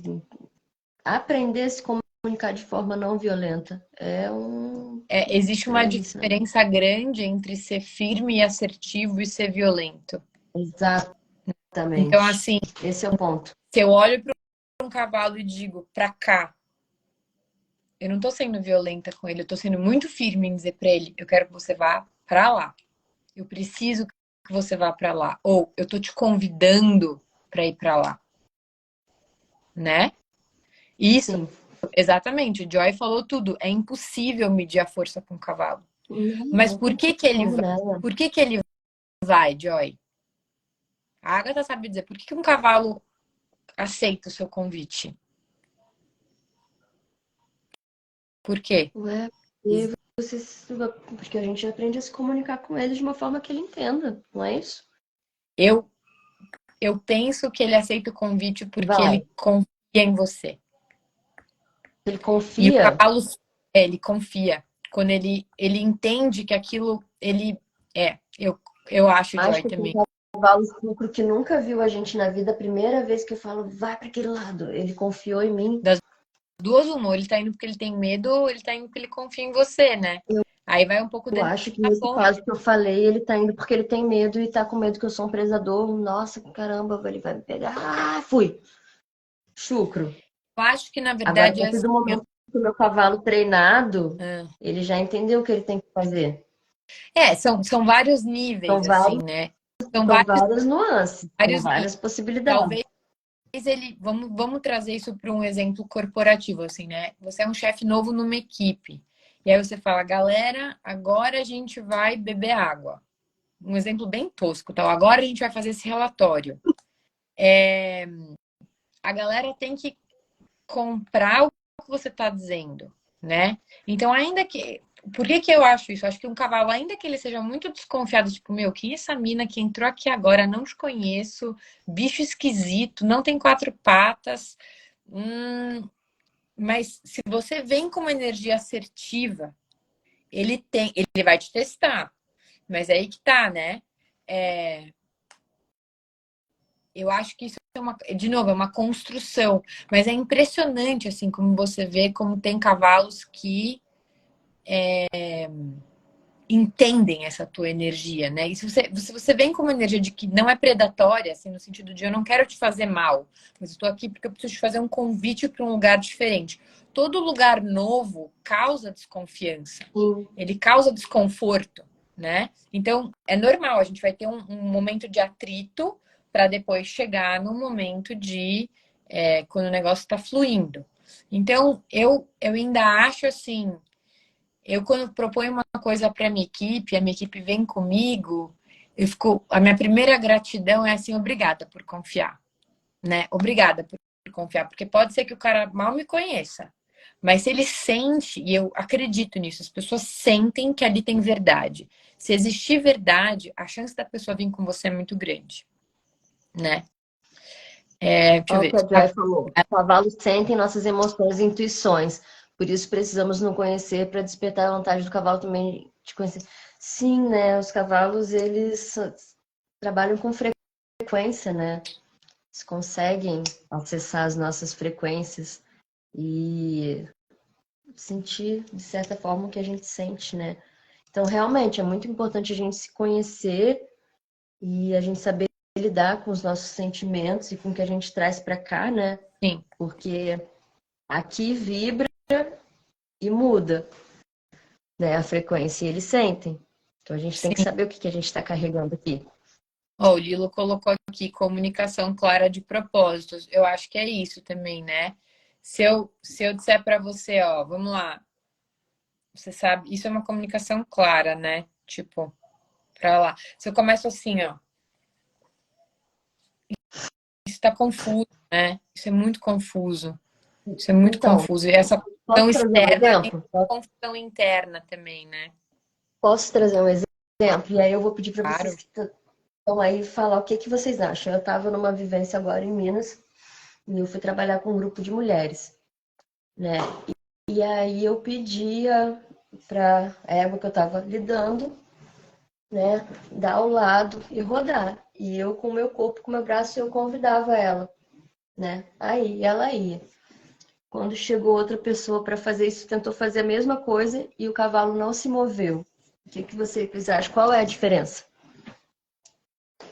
aprender a se comunicar de forma não violenta. É um existe uma grande ensinamento. diferença grande entre ser firme e assertivo e ser violento. Então, Exatamente. assim, Esse é o ponto. se eu olho para um cavalo e digo pra cá, eu não tô sendo violenta com ele, eu tô sendo muito firme em dizer pra ele, eu quero que você vá pra lá. Eu preciso que você vá pra lá. Ou eu tô te convidando pra ir pra lá, né? Isso, Sim. exatamente. O Joy falou tudo. É impossível medir a força com o cavalo. Mas Não por tem que que ele como, vai? né? Por que que ele vai, Joy? A Agatha sabe dizer. Por que que um cavalo aceita o seu convite? Por quê? Ué, e você, porque a gente aprende a se comunicar com ele de uma forma que ele entenda, não é isso? Eu, eu penso que ele aceita o convite porque Vai. ele confia em você. Ele E o confia, cavalo, ele confia. Quando ele entende que aquilo, ele é. Eu acho, acho Joy, que aquele também. cavalo chucro que nunca viu a gente na vida, a primeira vez que eu falo, vai para aquele lado, ele confiou em mim. Das duas, uma, ele tá indo porque ele tem medo, ou ele tá indo porque ele confia em você, né? Aí vai um pouco Eu dentro acho que da nesse ponta. caso que eu falei, ele tá indo porque ele tem medo e tá com medo que eu sou um predador. Nossa, caramba, ele vai me pegar. Ah, fui. Chucro. Eu acho que, na Agora, a verdade, é partir assim. do momento que o meu cavalo treinado, Ah. ele já entendeu o que ele tem que fazer. São vários níveis, São assim, vários, né? São são vários, várias nuances, são vários níveis. várias possibilidades. Talvez ele. Vamos trazer isso para um exemplo corporativo, assim, né? Você é um chefe novo numa equipe. E aí você fala, galera, agora a gente vai beber água. Um exemplo bem tosco, tal. Agora a gente vai fazer esse relatório. A galera tem que comprar o que você está dizendo, né? Então, ainda que. Por que que eu acho isso? Eu acho que um cavalo, ainda que ele seja muito desconfiado, tipo, meu, quem é essa mina que entrou aqui agora? Não te conheço, bicho esquisito, não tem quatro patas. Mas se você vem com uma energia assertiva, ele vai te testar. Mas é aí que tá, né? Eu acho que isso é de novo, é uma construção. Mas é impressionante, assim, como você vê como tem cavalos que entendem essa tua energia, né? E se você vem com uma energia de que não é predatória, assim, no sentido de eu não quero te fazer mal, mas estou aqui porque eu preciso te fazer um convite para um lugar diferente. Todo lugar novo causa desconfiança. Sim. Ele causa desconforto, né? Então, é normal, a gente vai ter um momento de atrito para depois chegar no momento de quando o negócio está fluindo. Então, eu ainda acho assim, eu quando proponho uma coisa para a minha equipe vem comigo, a minha primeira gratidão é assim, obrigada por confiar, né? Obrigada por confiar, porque pode ser que o cara mal me conheça, mas se ele sente, e eu acredito nisso, as pessoas sentem que ali tem verdade. Se existir verdade, a chance da pessoa vir com você é muito grande, né? Deixa eu Olha o ver. que a Joy falou. Os cavalos sentem nossas emoções e intuições. Por isso precisamos nos conhecer para despertar a vontade do cavalo também de conhecer. Sim, né? Os cavalos, eles trabalham com frequência, né? Eles conseguem acessar as nossas frequências. E sentir, de certa forma, o que a gente sente, né? Então, realmente, é muito importante a gente se conhecer e a gente saber lidar com os nossos sentimentos e com o que a gente traz para cá, né? Sim, Porque aqui vibra e muda, né? A frequência, e eles sentem. Então, a gente tem que sim. saber o que a gente está carregando aqui. Ó, o Lilo colocou aqui comunicação clara de propósitos. Eu acho que é isso também, né? Se eu disser para você, ó, vamos lá, você sabe, isso é uma comunicação clara, né? Tipo, pra lá. Se eu começo assim, ó, isso tá confuso, né? Isso é muito confuso. Isso é muito Então, confuso. E essa confusão posso trazer um externa é exemplo? confusão interna também, né? Posso trazer um exemplo? E aí eu vou pedir para vocês Claro. que estão aí falar o que que vocês acham. Eu estava numa vivência agora em Minas e eu fui trabalhar com um grupo de mulheres, né? E aí eu pedia para a égua que eu estava lidando, né, dar ao lado e rodar. E eu com o meu corpo, com o meu braço, eu convidava ela, né? Aí ela ia. Quando chegou outra pessoa para fazer isso, tentou fazer a mesma coisa e o cavalo não se moveu. O que que vocês acham? Qual é a diferença? O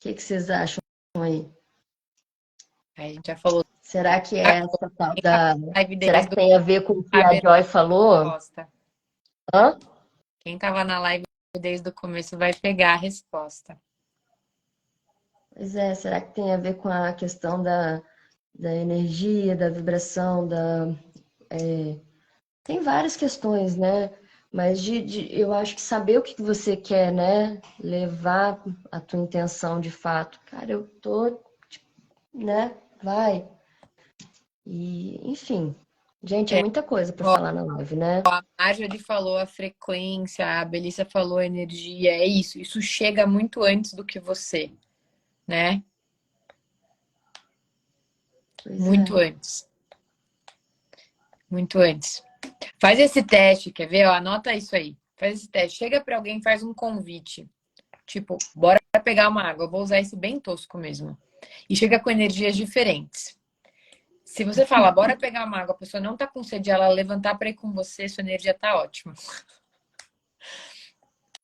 que que vocês acham aí? Aí a gente já falou. Será que é Agora, essa tal quem tá da. na live Será desde que o tem a ver com o que a sabe Joy a falou? resposta. Hã? Quem tava na live desde o começo vai pegar a resposta. Pois é, será que tem a ver com a questão da energia, da vibração, tem várias questões, né? Mas eu acho que saber o que você quer, né? Levar a tua intenção de fato. Cara, eu tô, né? Vai. E, enfim. Gente, é É, muita coisa para ó, falar na live, né? a Marjorie falou a frequência, a Belissa falou a energia, é isso. Isso chega muito antes do que você, né? Pois Muito é. antes. Muito antes. Faz esse teste, quer ver? Ó, anota isso aí. Faz esse teste. Chega para alguém, faz um convite. Tipo, bora pegar uma água. Eu vou usar esse bem tosco mesmo. E chega com energias diferentes. Se você falar, bora pegar uma água, a pessoa não tá com sede, ela levantar para ir com você, sua energia tá ótima.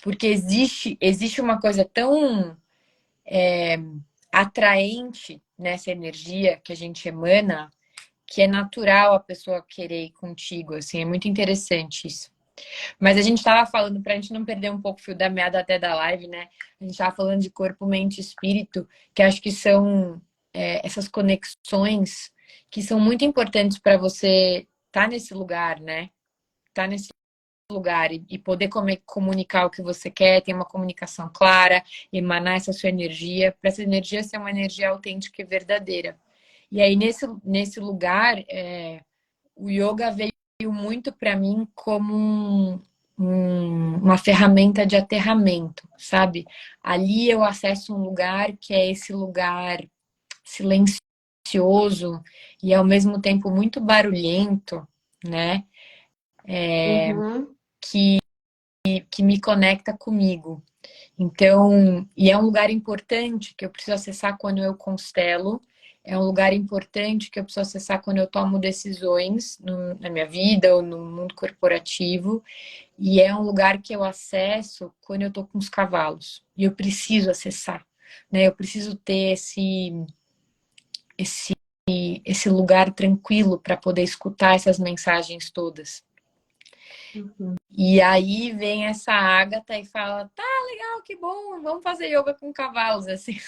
Porque existe uma coisa tão atraente nessa energia que a gente emana, que é natural a pessoa querer ir contigo, assim, é muito interessante isso. Mas a gente estava falando, para a gente não perder um pouco o fio da meada até da live, né? A gente estava falando de corpo, mente e espírito, que acho que são essas conexões que são muito importantes para você estar nesse lugar, né? Estar nesse lugar e poder comunicar o que você quer, ter uma comunicação clara, emanar essa sua energia, para essa energia ser uma energia autêntica e verdadeira. E aí, nesse lugar, o yoga veio muito para mim como uma ferramenta de aterramento, sabe? Ali eu acesso um lugar que é esse lugar silencioso e ao mesmo tempo muito barulhento, né? Uhum. Que me conecta comigo. Então, e é um lugar importante que eu preciso acessar quando eu constelo, é um lugar importante que eu preciso acessar quando eu tomo decisões na minha vida ou no mundo corporativo, e é um lugar que eu acesso quando eu estou com os cavalos, e eu preciso acessar, né? Eu preciso ter esse, esse lugar tranquilo para poder escutar essas mensagens todas. Uhum. E aí vem essa Ágata e fala: tá legal, que bom, vamos fazer yoga com cavalos, assim.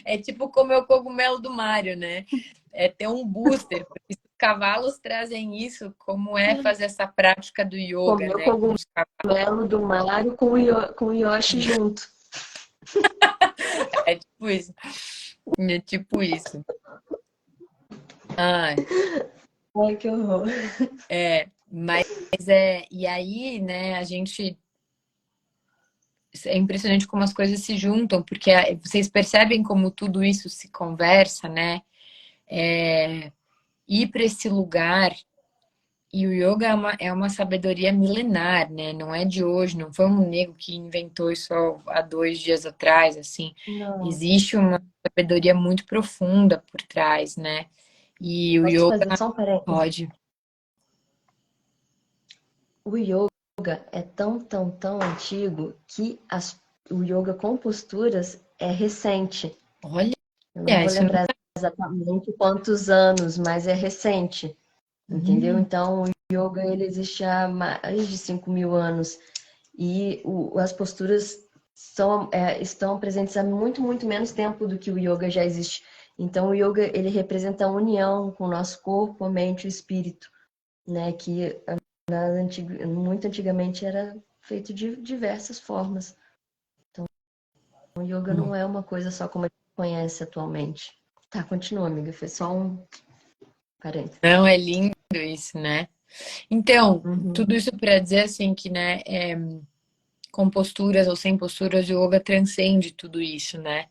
É tipo comer o cogumelo do Mário, né? É ter um booster, porque os cavalos trazem isso, como é fazer essa prática do yoga, Comeu né? Com os cavalos. cogumelo do Mario com o Yoshi junto. É tipo isso. É tipo isso. Ai, Ai, que horror. mas e aí, né, a gente. É impressionante como as coisas se juntam, porque vocês percebem como tudo isso se conversa, né? Ir para esse lugar. E o yoga é uma sabedoria milenar, né? Não é de hoje, não foi um nego que inventou isso há 2 dias atrás, assim. Não. Existe uma sabedoria muito profunda por trás, né? E o Posso yoga fazer só um parênteses? pode. O yoga é tão antigo que o yoga com posturas é recente. Olha, Eu não vou isso não. lembrar exatamente quantos anos, mas é recente, entendeu? Hum, Então, o yoga ele existe há mais de 5.000 anos e as posturas estão presentes há muito menos tempo do que o yoga já existe. Então, o yoga ele representa a união com o nosso corpo, a mente e o espírito, né? Que muito antigamente era feito de diversas formas. O yoga não é uma coisa só como a gente conhece atualmente. Tá, continua, amiga. Foi só um parênteses. não, é lindo isso, né? Então, Uhum. tudo isso para dizer assim que, né, com posturas ou sem posturas, o yoga transcende tudo isso, né?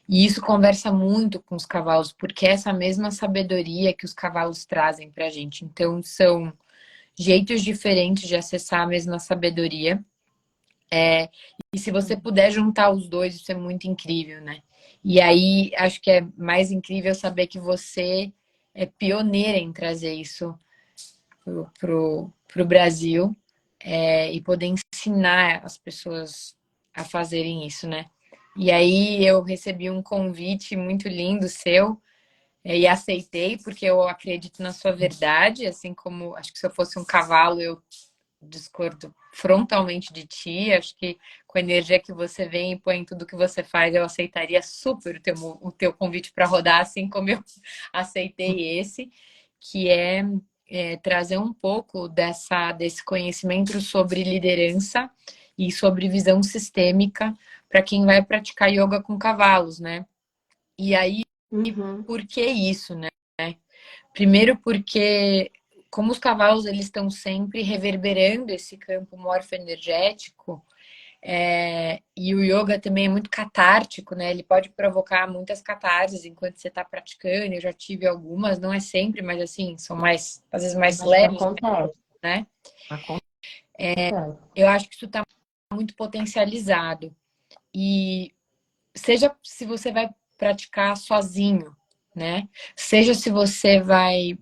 E isso conversa muito com os cavalos, porque é essa mesma sabedoria que os cavalos trazem pra gente. Então, são jeitos diferentes de acessar a mesma sabedoria. E se você puder juntar os dois, isso é muito incrível, né? E aí, acho que é mais incrível saber que você é pioneira em trazer isso pro Brasil, e poder ensinar as pessoas a fazerem isso, né? E aí eu recebi um convite muito lindo seu, e aceitei, porque eu acredito na sua verdade, assim como acho que se eu fosse um cavalo, eu discordo frontalmente de ti. Acho que com a energia que você vem e põe em tudo que você faz, eu aceitaria super o teu convite para rodar, assim como eu aceitei esse, que é trazer um pouco desse conhecimento sobre liderança e sobre visão sistêmica para quem vai praticar yoga com cavalos, né? E aí, Uhum. por que isso, né? Primeiro porque como os cavalos eles estão sempre reverberando esse campo morfoenergético, e o yoga também é muito catártico, né? Ele pode provocar muitas catarses enquanto você está praticando. Eu já tive algumas, não é sempre, mas assim, são mais, às vezes mais Mas leves, acontece. né? Acontece. Eu acho que isso está muito potencializado. E seja se você vai praticar sozinho, né? Seja se você vai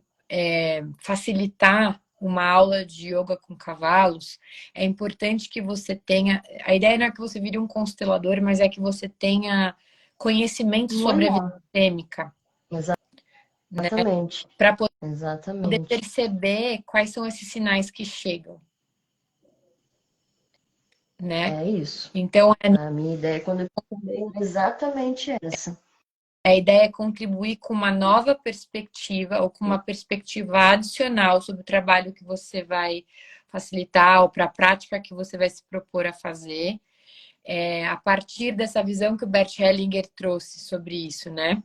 facilitar uma aula de yoga com cavalos, é importante que você tenha. A ideia não é que você vire um constelador, mas é que você tenha conhecimento Um sobre a vida olhar. sistêmica, né? Exatamente. Para poder Exatamente. perceber quais são esses sinais que chegam, né? É isso. Então, A minha ideia quando eu também é exatamente essa. a ideia é contribuir com uma nova perspectiva ou com uma perspectiva adicional sobre o trabalho que você vai facilitar ou para a prática que você vai se propor a fazer, a partir dessa visão que o Bert Hellinger trouxe sobre isso, né?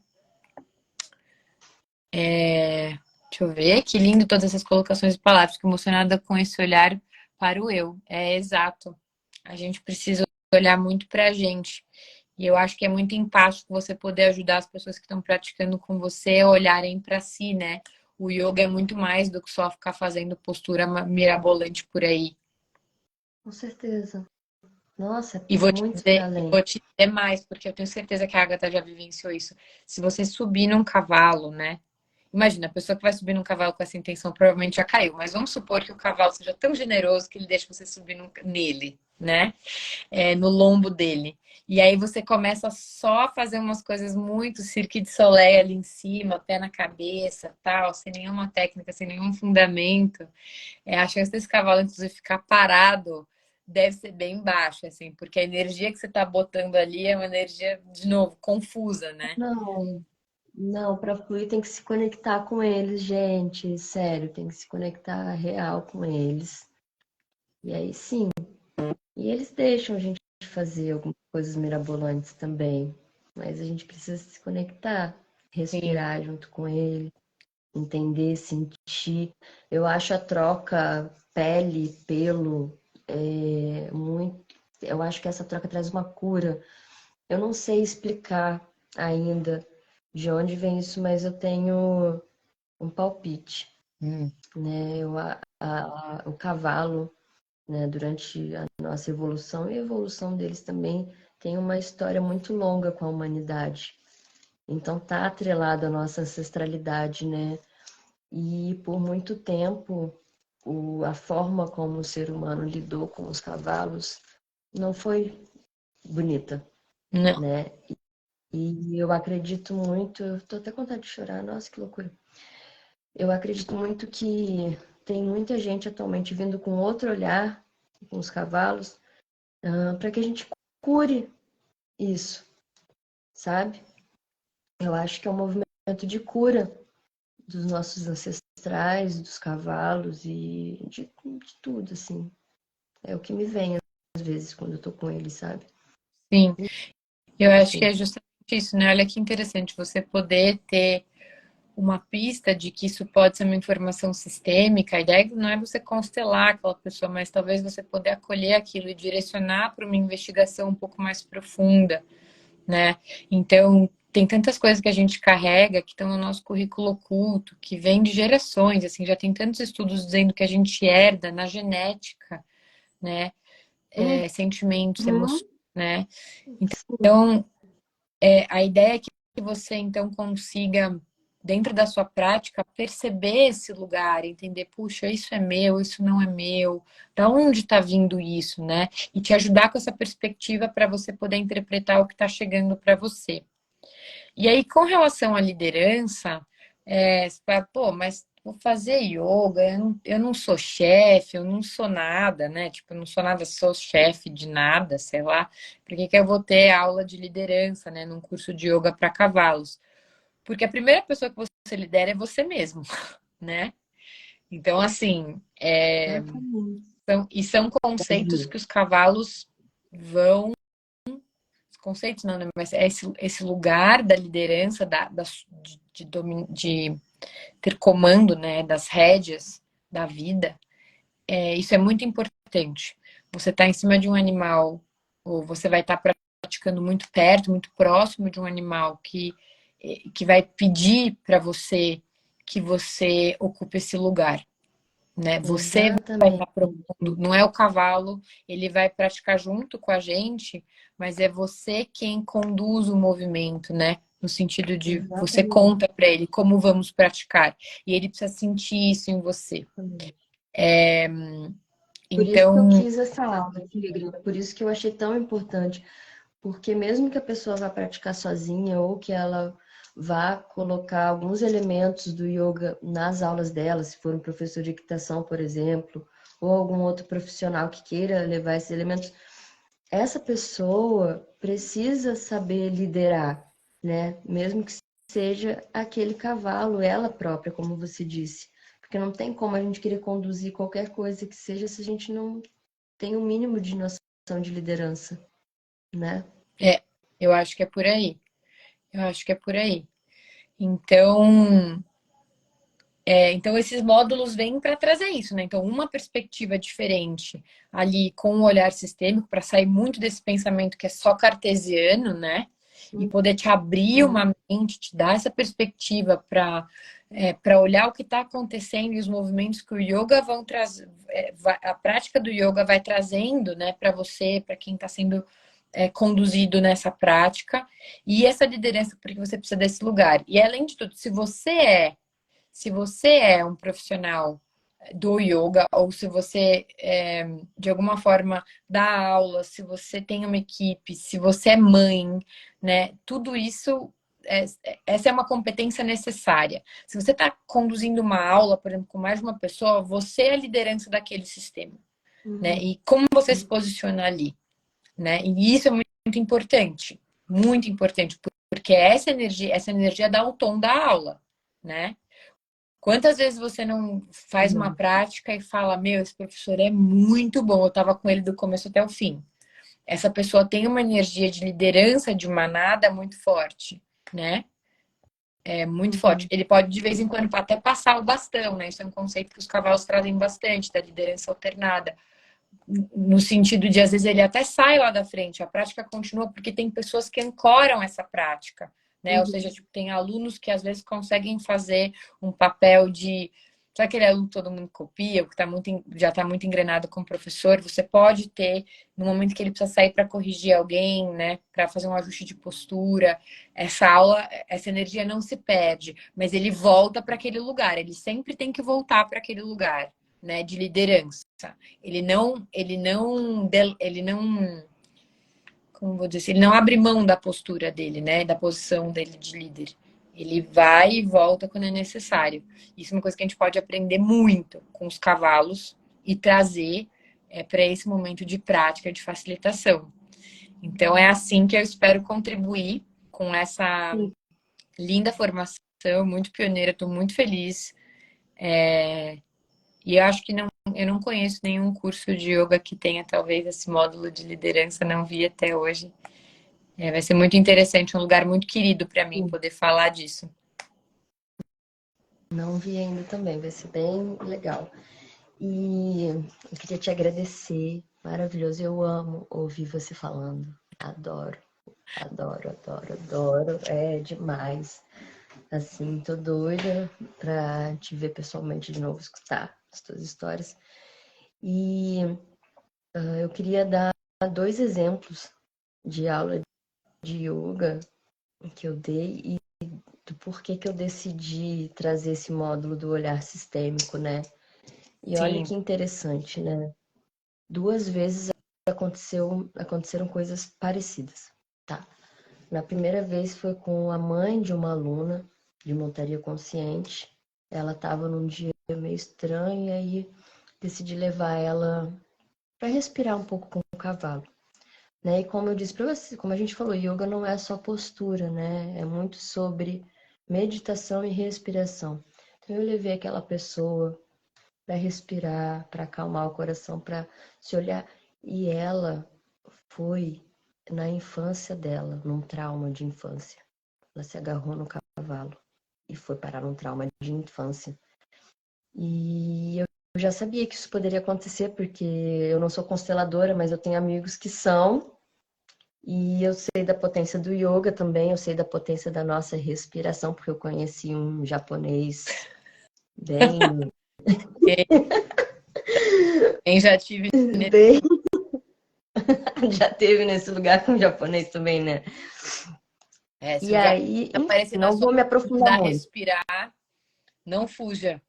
Deixa eu ver, que lindo todas essas colocações de palavras, fico emocionada com esse olhar para o eu. É exato. A gente precisa olhar muito para a gente. E eu acho que é muito empático você poder ajudar as pessoas que estão praticando com você a olharem para si, né? O yoga é muito mais do que só ficar fazendo postura mirabolante por aí. Com certeza. Nossa, E é muito para além. vou te dizer mais, porque eu tenho certeza que a Agatha já vivenciou isso. Se você subir num cavalo, né? Imagina, a pessoa que vai subir num cavalo com essa intenção provavelmente já caiu, mas vamos supor que o cavalo seja tão generoso que ele deixa você subir nele, né? No lombo dele. E aí você começa só a fazer umas coisas muito cirque de soleil ali em cima, pé na cabeça, tal, sem nenhuma técnica, sem nenhum fundamento. A chance desse cavalo, inclusive, ficar parado deve ser bem baixa, assim, porque a energia que você está botando ali é uma energia, de novo, confusa, né? Não, não, para fluir tem que se conectar com eles, gente. Sério, tem que se conectar real com eles. E aí sim. E eles deixam a gente fazer algumas coisas mirabolantes também. Mas a gente precisa se conectar, Sim, respirar junto com ele, entender, sentir. Eu acho a troca pele, pelo, muito. Eu acho que essa troca traz uma cura. Eu não sei explicar ainda de onde vem isso, mas eu tenho um palpite, hum, né? O cavalo, né, durante a nossa evolução e a evolução deles também tem uma história muito longa com a humanidade. Então tá atrelado à nossa ancestralidade, né? E por muito tempo, a forma como o ser humano lidou com os cavalos não foi bonita, Não. né? E eu acredito muito, eu tô até com vontade de chorar, nossa, que loucura. Eu acredito muito que tem muita gente atualmente vindo com outro olhar com os cavalos, para que a gente cure isso, sabe? Eu acho que é um movimento de cura dos nossos ancestrais, dos cavalos e de tudo, assim. É o que me vem às vezes quando eu tô com eles, sabe? Sim, eu acho que Enfim. é justamente isso, né? Olha que interessante você poder ter uma pista de que isso pode ser uma informação sistêmica. A ideia não é você constelar aquela pessoa, mas talvez você poder acolher aquilo e direcionar para uma investigação um pouco mais profunda, né? Então, tem tantas coisas que a gente carrega que estão no nosso currículo oculto, que vem de gerações, assim, já tem tantos estudos dizendo que a gente herda na genética, né? Sentimentos, Uhum. emoções, né? Sim, Então, a ideia é que você então consiga, dentro da sua prática, perceber esse lugar, entender, puxa, isso é meu, isso não é meu, da onde está vindo isso, né? E te ajudar com essa perspectiva para você poder interpretar o que está chegando para você. E aí, com relação à liderança, você fala, pô, mas vou fazer yoga, eu não sou chefe, eu não sou nada, né? Tipo, eu não sou nada, sou chefe de nada, sei lá. Por que que eu vou ter aula de liderança, né, num curso de yoga para cavalos? Porque a primeira pessoa que você lidera é você mesmo, né? Então, assim, exatamente. são conceitos que os cavalos vão conceitos não, né? Mas é esse lugar da liderança, de ter comando, né, das rédeas da vida, isso é muito importante. Você está em cima de um animal, ou você vai estar praticando muito perto, muito próximo de um animal que vai pedir para você que você ocupe esse lugar, né? Você vai estar Exatamente. propondo, não é o cavalo, ele vai praticar junto com a gente, mas é você quem conduz o movimento, né? No sentido de você Exatamente. conta para ele como vamos praticar, e ele precisa sentir isso em você. Por isso que eu Então, quis essa aula, Tigra, por isso que eu achei tão importante, porque mesmo que a pessoa vá praticar sozinha ou que ela vá colocar alguns elementos do yoga nas aulas dela, se for um professor de equitação, por exemplo, ou algum outro profissional que queira levar esses elementos, essa pessoa precisa saber liderar, né? Mesmo que seja aquele cavalo, ela própria, como você disse. Porque não tem como a gente querer conduzir qualquer coisa que seja se a gente não tem o um mínimo de noção de liderança, né? é, eu acho que é por aí. Eu acho que é por aí. Então, então esses módulos vêm para trazer isso, né? Então, uma perspectiva diferente ali com o olhar sistêmico para sair muito desse pensamento que é só cartesiano, né? E poder te abrir Uhum. uma mente, te dar essa perspectiva para olhar o que está acontecendo e os movimentos que o yoga vão trazer, a prática do yoga vai trazendo, né, para você, para quem está sendo conduzido nessa prática, e essa liderança, porque você precisa desse lugar. E além de tudo, se você é um profissional do yoga, ou se você, de alguma forma, dá aula, se você tem uma equipe, se você é mãe, né? Tudo isso, essa é uma competência necessária. Se você está conduzindo uma aula, por exemplo, com mais de uma pessoa, você é a liderança daquele sistema, né? Uhum. E como você se posiciona ali, né? E isso é muito importante, porque essa energia dá o tom da aula, né? Quantas vezes você não faz uma Uhum. prática e fala, meu, esse professor é muito bom, eu estava com ele do começo até o fim. Essa pessoa tem uma energia de liderança de manada muito forte, né? É muito forte. Uhum. Ele pode, de vez em quando, até passar o bastão, né? Isso é um conceito que os cavalos trazem bastante, da liderança alternada. No sentido de, às vezes, ele até sai lá da frente, a prática continua, porque tem pessoas que ancoram essa prática, né? Ou seja, Uhum. tipo, tem alunos que às vezes conseguem fazer um papel de sabe aquele aluno que todo mundo copia, o que já está muito engrenado com o professor? Você pode ter, no momento que ele precisa sair para corrigir alguém, né, para fazer um ajuste de postura, essa aula, essa energia não se perde, mas ele volta para aquele lugar, ele sempre tem que voltar para aquele lugar, né, de liderança. Ele não, como vou dizer assim, ele não abre mão da postura dele, né, da posição dele de líder. Ele vai e volta quando é necessário. Isso é uma coisa que a gente pode aprender muito com os cavalos e trazer para esse momento de prática, de facilitação. Então, é assim que eu espero contribuir com essa Sim. linda formação, muito pioneira, estou muito feliz. E eu acho que eu não conheço nenhum curso de yoga que tenha talvez esse módulo de liderança, não vi até hoje. Vai ser muito interessante, um lugar muito querido para mim poder falar disso. Não vi ainda também, vai ser bem legal. E eu queria te agradecer, maravilhoso. Eu amo ouvir você falando. Adoro, adoro, adoro, adoro. É demais. Assim, tô doida pra te ver pessoalmente de novo, escutar as tuas histórias. E eu queria dar 2 exemplos de aula de yoga que eu dei e do porquê que eu decidi trazer esse módulo do olhar sistêmico, né? E olha Sim. que interessante, né? 2 vezes aconteceram coisas parecidas, tá? Na primeira vez foi com a mãe de uma aluna de montaria consciente. Ela estava num dia meio estranho e aí decidi levar ela para respirar um pouco com o cavalo. Né? E como eu disse para você, como a gente falou, yoga não é só postura, né? É muito sobre meditação e respiração. Então eu levei aquela pessoa para respirar, para acalmar o coração, para se olhar. E ela foi na infância dela, num trauma de infância. Ela se agarrou no cavalo e foi parar num trauma de infância. E eu já sabia que isso poderia acontecer, porque eu não sou consteladora, mas eu tenho amigos que são. E eu sei da potência do yoga também, eu sei da potência da nossa respiração, porque eu conheci um japonês bem, Quem já tive bem, já teve nesse lugar com um japonês também, né? se E o já aí, aparecer enfim, na não sua vou me aprofundar da muito. respirar, não fuja.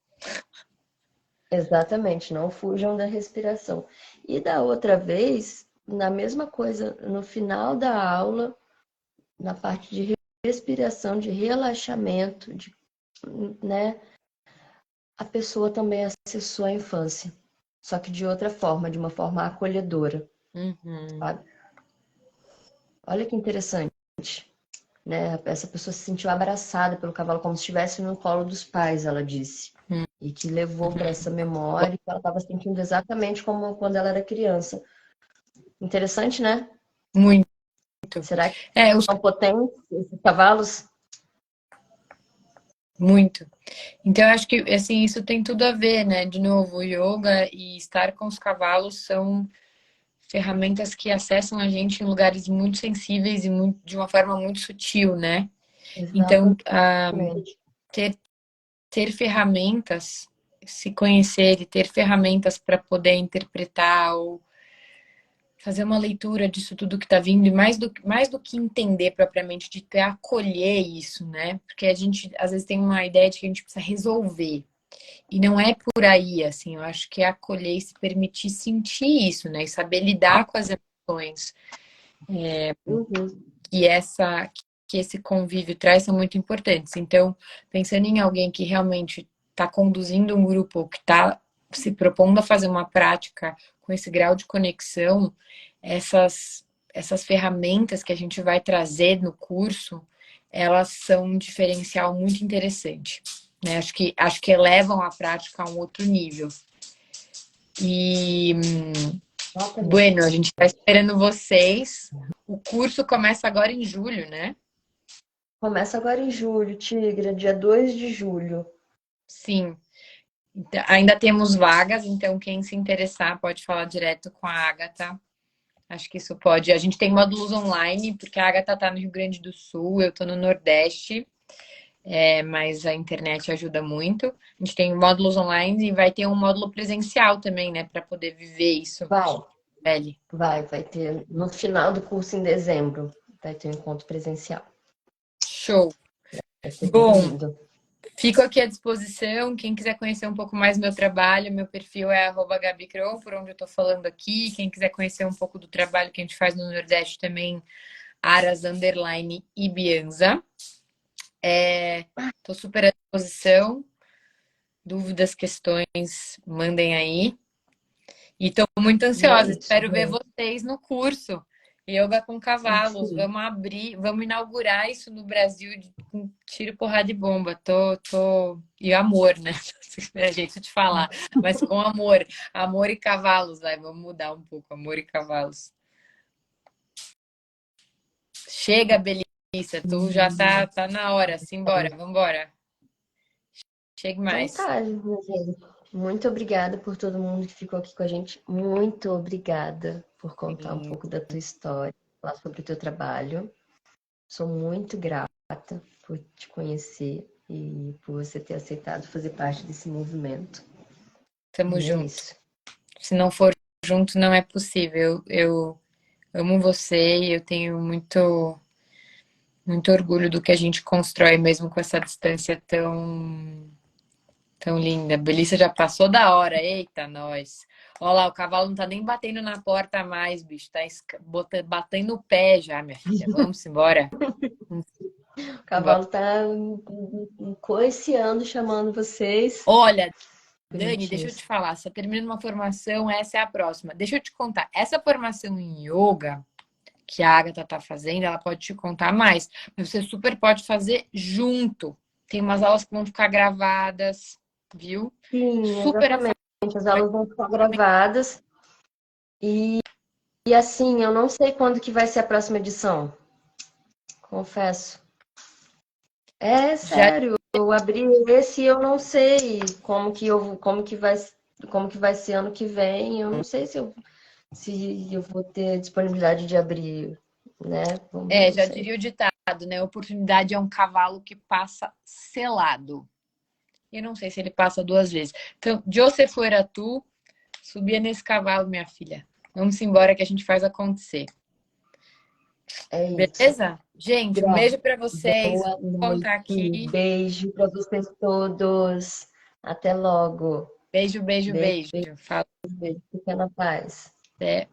Exatamente, não fujam da respiração. E da outra vez, na mesma coisa, no final da aula, na parte de respiração, de relaxamento, né? A pessoa também acessou a infância, só que de outra forma, de uma forma acolhedora, Uhum. sabe? Olha que interessante, né? Essa pessoa se sentiu abraçada pelo cavalo como se estivesse no colo dos pais, ela disse. E que levou para essa memória que ela estava sentindo exatamente como quando ela era criança. Interessante, né? Muito. Será que Os são potentes esses cavalos? Muito. Então, eu acho que assim, isso tem tudo a ver, né? De novo, o yoga e estar com os cavalos são ferramentas que acessam a gente em lugares muito sensíveis e de uma forma muito sutil, né? Então, Exatamente. ter, ter ferramentas, se conhecer e ter ferramentas para poder interpretar ou fazer uma leitura disso tudo que está vindo, e mais do que entender propriamente, de ter acolher isso, né? Porque a gente às vezes tem uma ideia de que a gente precisa resolver. E não é por aí, assim, eu acho que é acolher e se permitir sentir isso, né? E saber lidar com as emoções Uhum. que que esse convívio traz são muito importantes. Então, pensando em alguém que realmente está conduzindo um grupo, que está se propondo a fazer uma prática com esse grau de conexão, essas ferramentas que a gente vai trazer no curso, elas são um diferencial muito interessante. Né? Acho que elevam a prática a um outro nível. E, Exatamente. bueno, a gente está esperando vocês. O curso começa agora em julho, né? Começa agora em julho, Tigra, dia 2 de julho. Sim. Então, ainda temos vagas, então quem se interessar pode falar direto com a Agatha. Acho que isso pode. A gente tem módulos online, porque a Agatha está no Rio Grande do Sul, eu estou no Nordeste. mas a internet ajuda muito. A gente tem módulos online e vai ter um módulo presencial também, né, para poder viver isso. Vai, Belly. vai ter no final do curso em dezembro, vai ter um encontro presencial. Show. Vai ser bem Bom, lindo. fico aqui à disposição. Quem quiser conhecer um pouco mais do meu trabalho, meu perfil é @gabicron, por onde eu estou falando aqui. Quem quiser conhecer um pouco do trabalho que a gente faz no Nordeste também, aras_ibianza. Estou super à disposição. Dúvidas, questões, mandem aí. E estou muito ansiosa. Espero ver vocês no curso. Yoga com cavalos. Sim. Vamos abrir, vamos inaugurar isso no Brasil com tiro, porrada e bomba. E amor, né? É jeito de falar, mas com amor. Amor e cavalos, vai. Vamos mudar um pouco. Amor e cavalos. Chega, Belissa. Tu já tá na hora. Simbora, vambora. Chegue mais. Então tá, minha gente. Muito obrigada por todo mundo que ficou aqui com a gente. Muito obrigada por contar um pouco da tua história, falar sobre o teu trabalho. Sou muito grata por te conhecer e por você ter aceitado fazer parte desse movimento. Tamo E junto. É isso. Se não for junto, não é possível. Eu amo você e eu tenho muito orgulho do que a gente constrói, mesmo com essa distância tão linda. Belissa já passou da hora. Eita, nós. Olha lá, o cavalo não tá nem batendo na porta mais, bicho. Tá batendo o pé já, minha filha. Vamos embora. O cavalo tá coiceando, chamando vocês. Olha, Dani, Bonitinhos. deixa eu te falar. Você tá terminando uma formação, essa é a próxima. Deixa eu te contar. Essa formação em yoga que a Agatha tá fazendo, ela pode te contar mais. Mas você super pode fazer junto. Tem umas aulas que vão ficar gravadas, viu? Sim, Super exatamente. As aulas vão ficar gravadas. E assim, eu não sei quando que vai ser a próxima edição. Confesso. É sério, eu abri esse e eu não sei como que vai ser ano que vem. Eu não sei se eu vou ter disponibilidade de abrir, né? Não já sei. diria o ditado, né? Oportunidade é um cavalo que passa selado. Eu não sei se ele passa 2 vezes. Então, Joseph era tu, subia nesse cavalo, minha filha. Vamos embora que a gente faz acontecer. É isso. Beleza? Gente, um beijo pra vocês. Boa Vou noite. contar aqui. Beijo para vocês todos. Até logo. Beijo, beijo, beijo. Fala. Beijo. Fica na paz. Até.